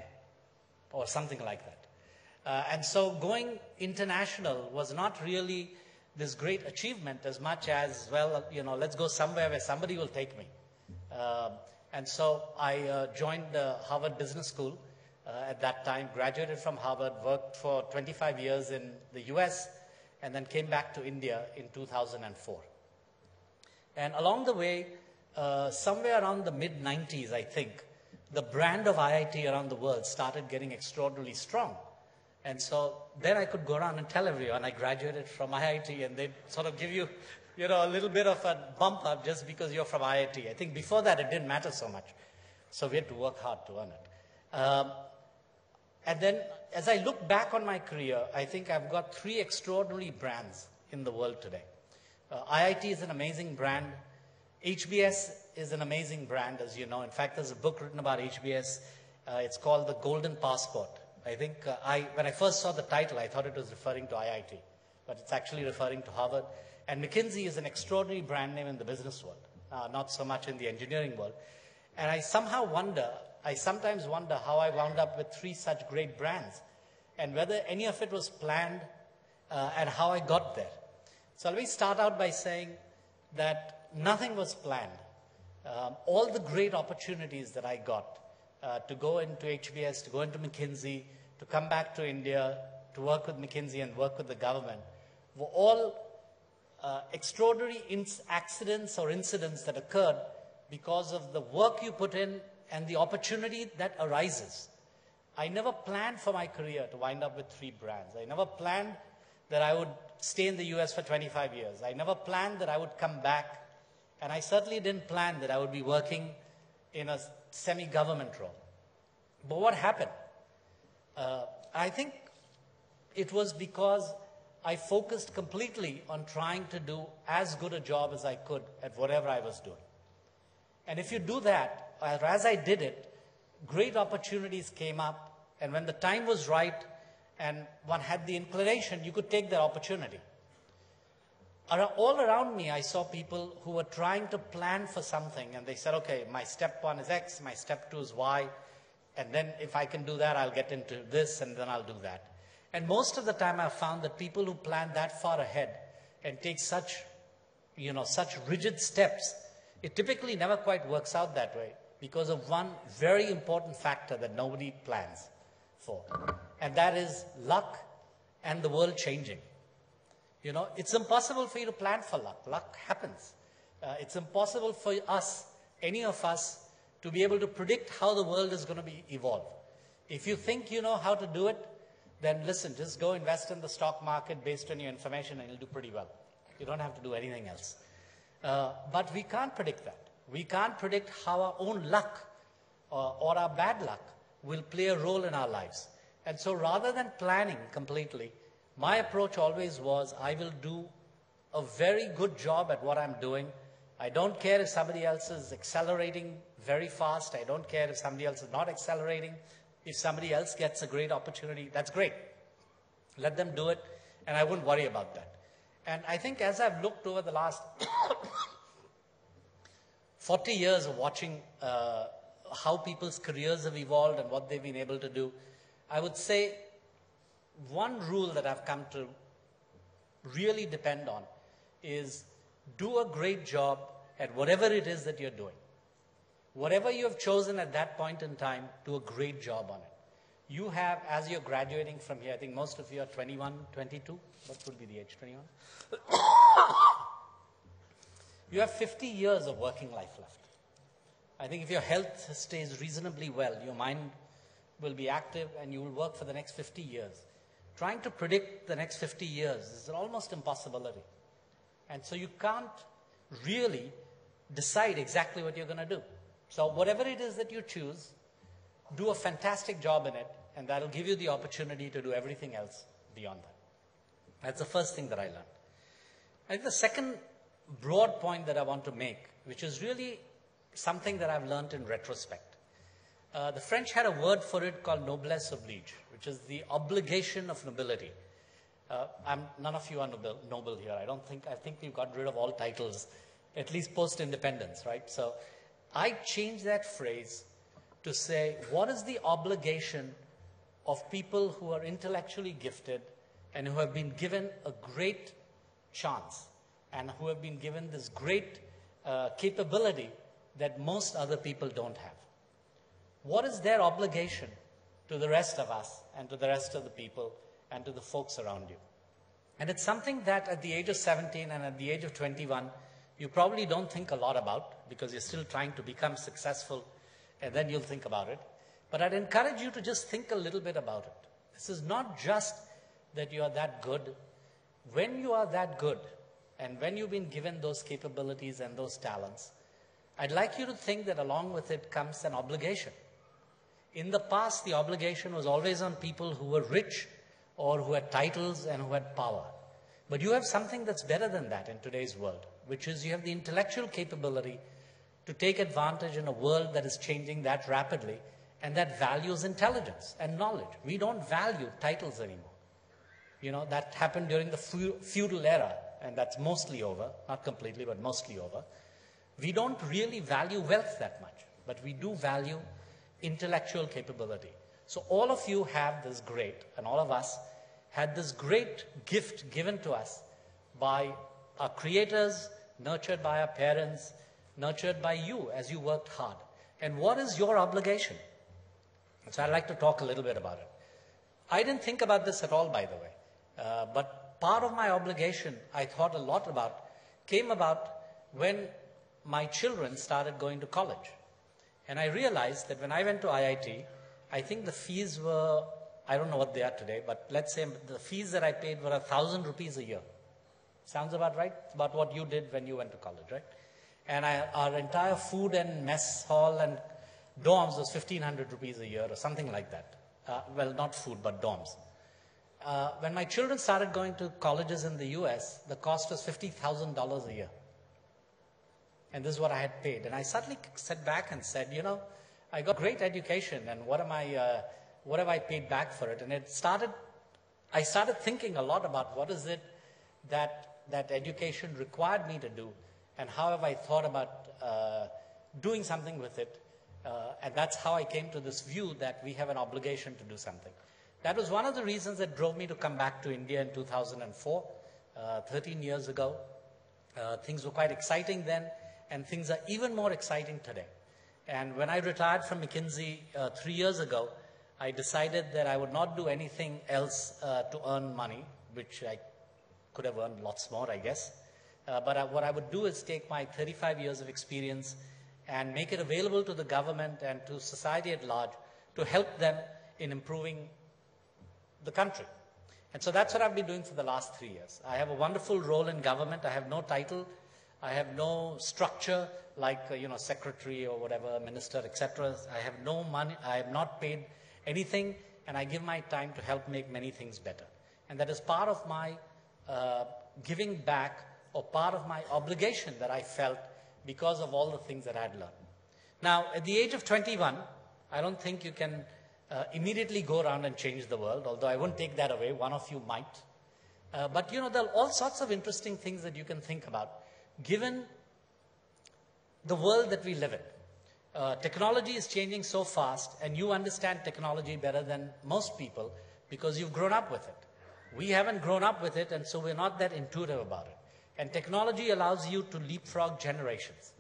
or something like that. And so going international was not really this great achievement as much as, well, you know, let's go somewhere where somebody will take me. And so I joined Harvard Business School at that time, graduated from Harvard, worked for 25 years in the US, and then came back to India in 2004. And along the way, somewhere around the mid-90s, I think, the brand of IIT around the world started getting extraordinarily strong. And so then I could go around and tell everyone I graduated from IIT, and they'd sort of give you, you know, a little bit of a bump up just because you're from IIT. I think before that it didn't matter so much. So we had to work hard to earn it. And then as I look back on my career, I think I've got 3 extraordinary brands in the world today. IIT is an amazing brand. HBS is an amazing brand, as you know. In fact, there's a book written about HBS. It's called The Golden Passport. I think when I first saw the title, I thought it was referring to IIT, but it's actually referring to Harvard. And McKinsey is an extraordinary brand name in the business world, not so much in the engineering world. And I sometimes wonder how I wound up with 3 such great brands, and whether any of it was planned, and how I got there. So let me start out by saying that nothing was planned. All the great opportunities that I got to go into HBS, to go into McKinsey, to come back to India, to work with McKinsey and work with the government, were all extraordinary accidents or incidents that occurred because of the work you put in and the opportunity that arises. I never planned for my career to wind up with 3 brands. I never planned that I would stay in the US for 25 years. I never planned that I would come back. And I certainly didn't plan that I would be working in a semi-government role. But what happened? I think it was because I focused completely on trying to do as good a job as I could at whatever I was doing. And if you do that, or as I did it, great opportunities came up, and when the time was right and one had the inclination, you could take that opportunity. All around me, I saw people who were trying to plan for something, and they said, okay, my step 1 is X, my step 2 is Y, and then if I can do that, I'll get into this, and then I'll do that. And most of the time, I've found that people who plan that far ahead and take such rigid steps, it typically never quite works out that way because of one very important factor that nobody plans for, and that is luck and the world changing. You know, it's impossible for you to plan for luck. Luck happens. It's impossible for us, any of us, to be able to predict how the world is going to evolve. If you think you know how to do it, then listen, just go invest in the stock market based on your information and you'll do pretty well. You don't have to do anything else. But we can't predict that. We can't predict how our own luck or our bad luck will play a role in our lives. And so rather than planning completely, my approach always was, I will do a very good job at what I'm doing. I don't care if somebody else is accelerating very fast. I don't care if somebody else is not accelerating. If somebody else gets a great opportunity, that's great. Let them do it, and I wouldn't worry about that. And I think as I've looked over the last 40 years of watching how people's careers have evolved and what they've been able to do, I would say one rule that I've come to really depend on is do a great job at whatever it is that you're doing. Whatever you have chosen at that point in time, do a great job on it. You have, as you're graduating from here, I think most of you are 21, 22. What would be the age, 21? You have 50 years of working life left. I think if your health stays reasonably well, your mind will be active and you will work for the next 50 years. Trying to predict the next 50 years is an almost impossibility. And so you can't really decide exactly what you're going to do. So whatever it is that you choose, do a fantastic job in it, and that'll give you the opportunity to do everything else beyond that. That's the first thing that I learned. I think the second broad point that I want to make, which is really something that I've learned in retrospect. The French had a word for it called noblesse oblige, which is the obligation of nobility. None of you are noble here. I think we've got rid of all titles, at least post-independence, right? So I changed that phrase to say, what is the obligation of people who are intellectually gifted and who have been given a great chance and who have been given this great capability that most other people don't have? What is their obligation to the rest of us and to the rest of the people and to the folks around you? And it's something that at the age of 17 and at the age of 21, you probably don't think a lot about because you're still trying to become successful, and then you'll think about it. But I'd encourage you to just think a little bit about it. This is not just that you are that good. When you are that good, and when you've been given those capabilities and those talents, I'd like you to think that along with it comes an obligation. In the past, the obligation was always on people who were rich or who had titles and who had power. But you have something that's better than that in today's world, which is you have the intellectual capability to take advantage in a world that is changing that rapidly and that values intelligence and knowledge. We don't value titles anymore. You know, that happened during the feudal era, and that's mostly over, not completely, but mostly over. We don't really value wealth that much, but we do value intellectual capability. So all of you have this great, and all of us had this great gift given to us by our creators, nurtured by our parents, nurtured by you as you worked hard. And what is your obligation? So I'd like to talk a little bit about it. I didn't think about this at all, by the way. But part of my obligation I thought a lot about came about when my children started going to college. And I realized that when I went to IIT, I think the fees were, I don't know what they are today, but let's say the fees that I paid were 1,000 rupees a year. Sounds about right? It's about what you did when you went to college, right? And our entire food and mess hall and dorms was 1,500 rupees a year or something like that. Well, not food, but dorms. When my children started going to colleges in the US, the cost was $50,000 a year. And this is what I had paid. And I suddenly sat back and said, you know, I got great education, and what have I paid back for it? And I started thinking a lot about what is it that education required me to do, and how have I thought about doing something with it. And that's how I came to this view that we have an obligation to do something. That was one of the reasons that drove me to come back to India in 2004, 13 years ago. Things were quite exciting then, and things are even more exciting today. And when I retired from McKinsey 3 years ago, I decided that I would not do anything else to earn money, which I could have earned lots more, I guess. But what I would do is take my 35 years of experience and make it available to the government and to society at large to help them in improving the country. And so that's what I've been doing for the last 3 years. I have a wonderful role in government. I have no title. I have no structure like, secretary or whatever, minister, etc. I have no money. I have not paid anything, and I give my time to help make many things better. And that is part of my giving back, or part of my obligation that I felt because of all the things that I had learned. Now, at the age of 21, I don't think you can immediately go around and change the world, although I won't take that away. One of you might. But, there are all sorts of interesting things that you can think about, given the world that we live in. Technology is changing so fast, and you understand technology better than most people because you've grown up with it. We haven't grown up with it, and so we're not that intuitive about it. And technology allows you to leapfrog generations.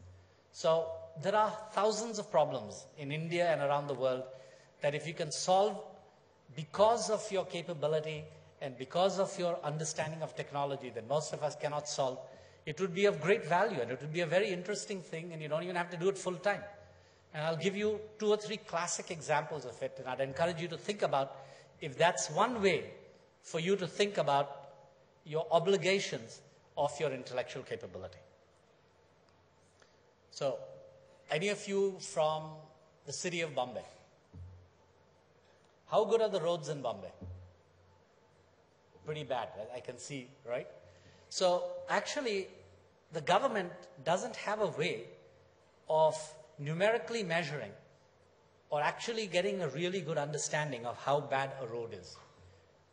So there are thousands of problems in India and around the world that if you can solve because of your capability and because of your understanding of technology that most of us cannot solve, it would be of great value, and it would be a very interesting thing, and you don't even have to do it full time. And I'll give you 2 or 3 classic examples of it, and I'd encourage you to think about if that's one way for you to think about your obligations of your intellectual capability. So, any of you from the city of Bombay? How good are the roads in Bombay? Pretty bad, I can see, right? So actually, the government doesn't have a way of numerically measuring or actually getting a really good understanding of how bad a road is.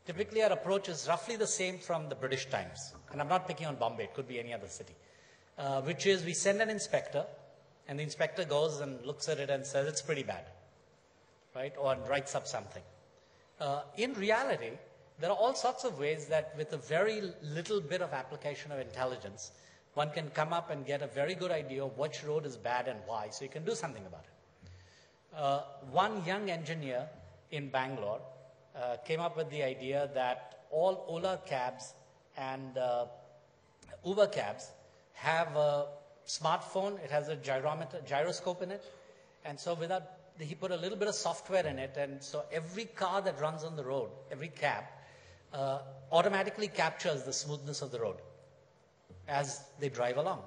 Typically, our approach is roughly the same from the British times. And I'm not picking on Bombay, it could be any other city. Which is we send an inspector, and the inspector goes and looks at it and says, it's pretty bad, right? Or writes up something. In reality, there are all sorts of ways that with a very little bit of application of intelligence, one can come up and get a very good idea of which road is bad and why, so you can do something about it. One young engineer in Bangalore came up with the idea that all Ola cabs and Uber cabs have a smartphone. It has a gyroscope in it. And so he put a little bit of software in it. And so every car that runs on the road, every cab, automatically captures the smoothness of the road as they drive along.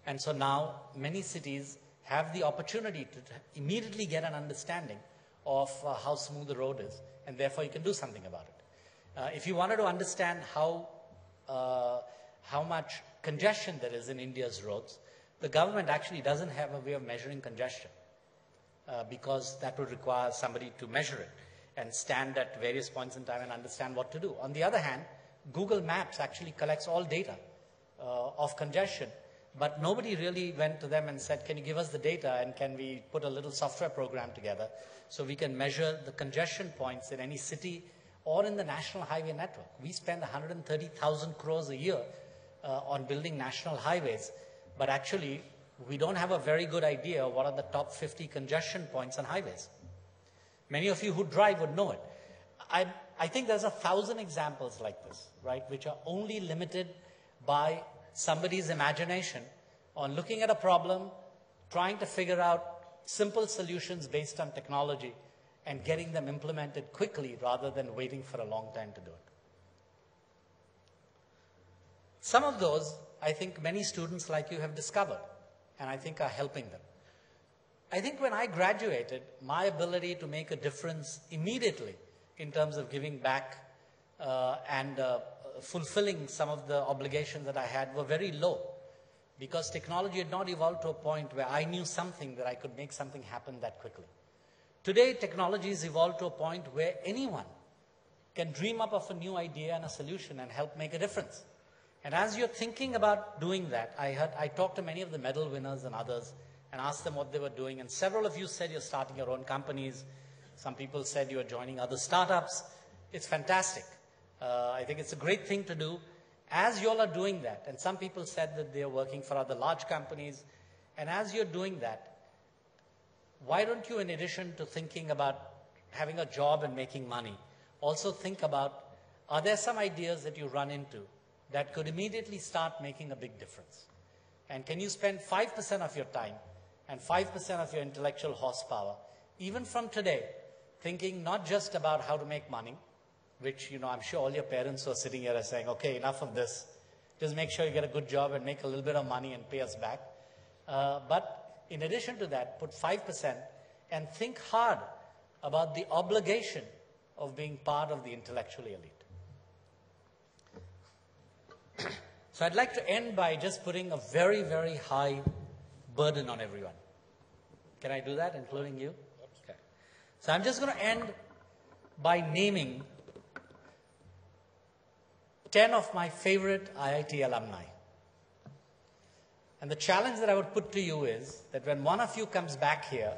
And so now many cities have the opportunity to immediately get an understanding of how smooth the road is, and therefore you can do something about it. If you wanted to understand how much congestion there is in India's roads, the government actually doesn't have a way of measuring congestion because that would require somebody to measure it and stand at various points in time and understand what to do. On the other hand, Google Maps actually collects all data of congestion, but nobody really went to them and said, can you give us the data and can we put a little software program together so we can measure the congestion points in any city or in the national highway network. We spend 130,000 crores a year on building national highways, but actually we don't have a very good idea what are the top 50 congestion points on highways. Many of you who drive would know it. I think there's 1,000 examples like this, right, which are only limited by somebody's imagination on looking at a problem, trying to figure out simple solutions based on technology and getting them implemented quickly rather than waiting for a long time to do it. Some of those, I think many students like you have discovered and I think are helping them. I think when I graduated, my ability to make a difference immediately in terms of giving back and fulfilling some of the obligations that I had were very low because technology had not evolved to a point where I knew something that I could make something happen that quickly. Today, technology has evolved to a point where anyone can dream up of a new idea and a solution and help make a difference. And as you're thinking about doing that, I talked to many of the medal winners and others and asked them what they were doing. And several of you said you're starting your own companies. Some people said you're joining other startups. It's fantastic. I think it's a great thing to do. As you all are doing that, and some people said that they're working for other large companies, and as you're doing that, why don't you, in addition to thinking about having a job and making money, also think about, are there some ideas that you run into that could immediately start making a big difference? And can you spend 5% of your time and 5% of your intellectual horsepower, even from today, thinking not just about how to make money, which, I'm sure all your parents who are sitting here are saying, okay, enough of this. Just make sure you get a good job and make a little bit of money and pay us back. But in addition to that, put 5% and think hard about the obligation of being part of the intellectually elite. So I'd like to end by just putting a very, very high burden on everyone. Can I do that, including you? Okay. So I'm just going to end by naming 10 of my favorite IIT alumni. And the challenge that I would put to you is that when one of you comes back here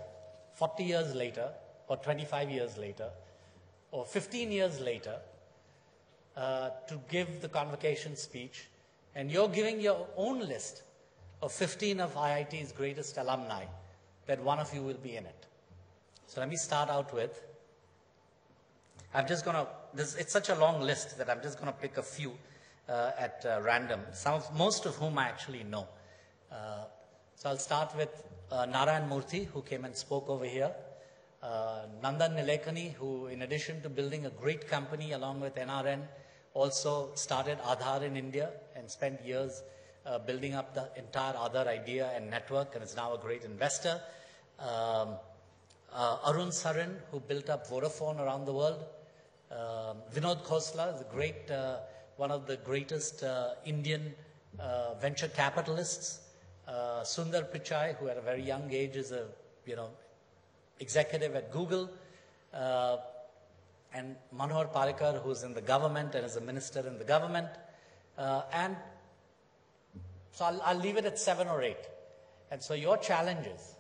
40 years later, or 25 years later, or 15 years later, to give the convocation speech, and you're giving your own list of 15 of IIT's greatest alumni, that one of you will be in it. So let me start out with, it's such a long list that I'm just going to pick a few at random, most of whom I actually know. So I'll start with Narayan Murthy, who came and spoke over here. Nandan Nilekani, who in addition to building a great company along with NRN, also started Aadhaar in India and spent years building up the entire Aadhaar idea and network, and is now a great investor. Arun Sarin, who built up Vodafone around the world. Vinod Khosla, the great, one of the greatest Indian venture capitalists. Sundar Pichai, who at a very young age is a, executive at Google. And Manohar Parrikar, who's in the government and is a minister in the government. And so I'll leave it at 7 or 8. And so your challenge is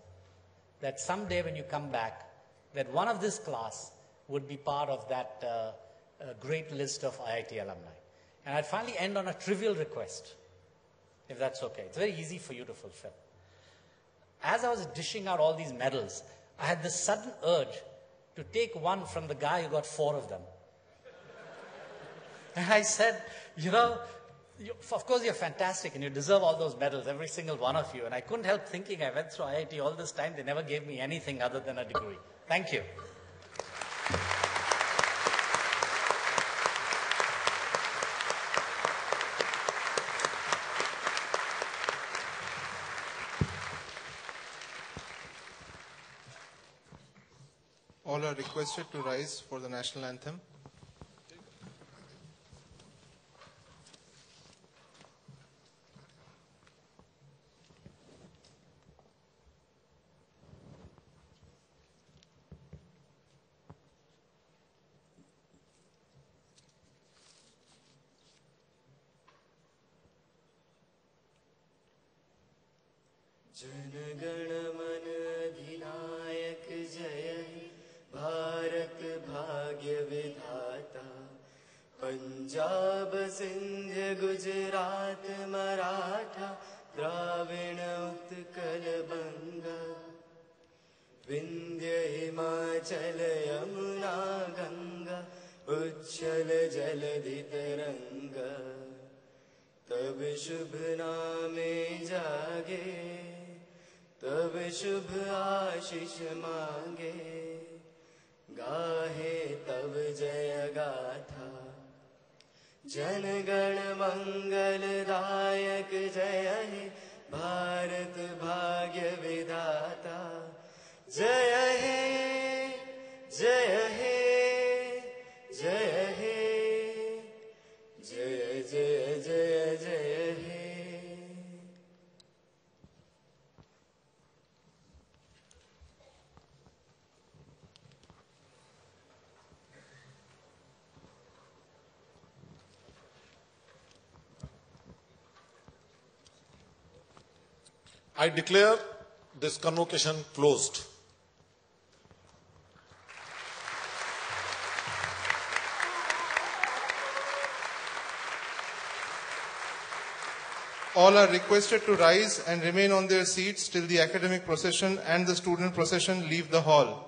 that someday when you come back, that one of this class would be part of that great list of IIT alumni. And I'd finally end on a trivial request, if that's okay. It's very easy for you to fulfill. As I was dishing out all these medals, I had this sudden urge to take one from the guy who got 4 of them. And I said, of course you're fantastic and you deserve all those medals, every single one of you. And I couldn't help thinking, I went through IIT all this time, they never gave me anything other than a degree. Thank you. All are requested to rise for the national anthem. जनगण मन अधिनायक जय हे भारत भाग्य विधाता पंजाब सिंध गुजरात मराठा द्राविण उत्कल बंगा विंध्य हिमाचल यमुना गंगा उच्छल जलधि तरंगा तब शुभ नामे जागे तब शुभ आशीष मांगे गाहे तब जय गाथा जनगण मंगलदायक जय हे भारत भाग्य विधाता जय हे जय हे जय हे जय जय जय जय हे I declare this convocation closed. All are requested to rise and remain on their seats till the academic procession and the student procession leave the hall.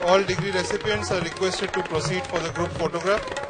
All degree recipients are requested to proceed for the group photograph.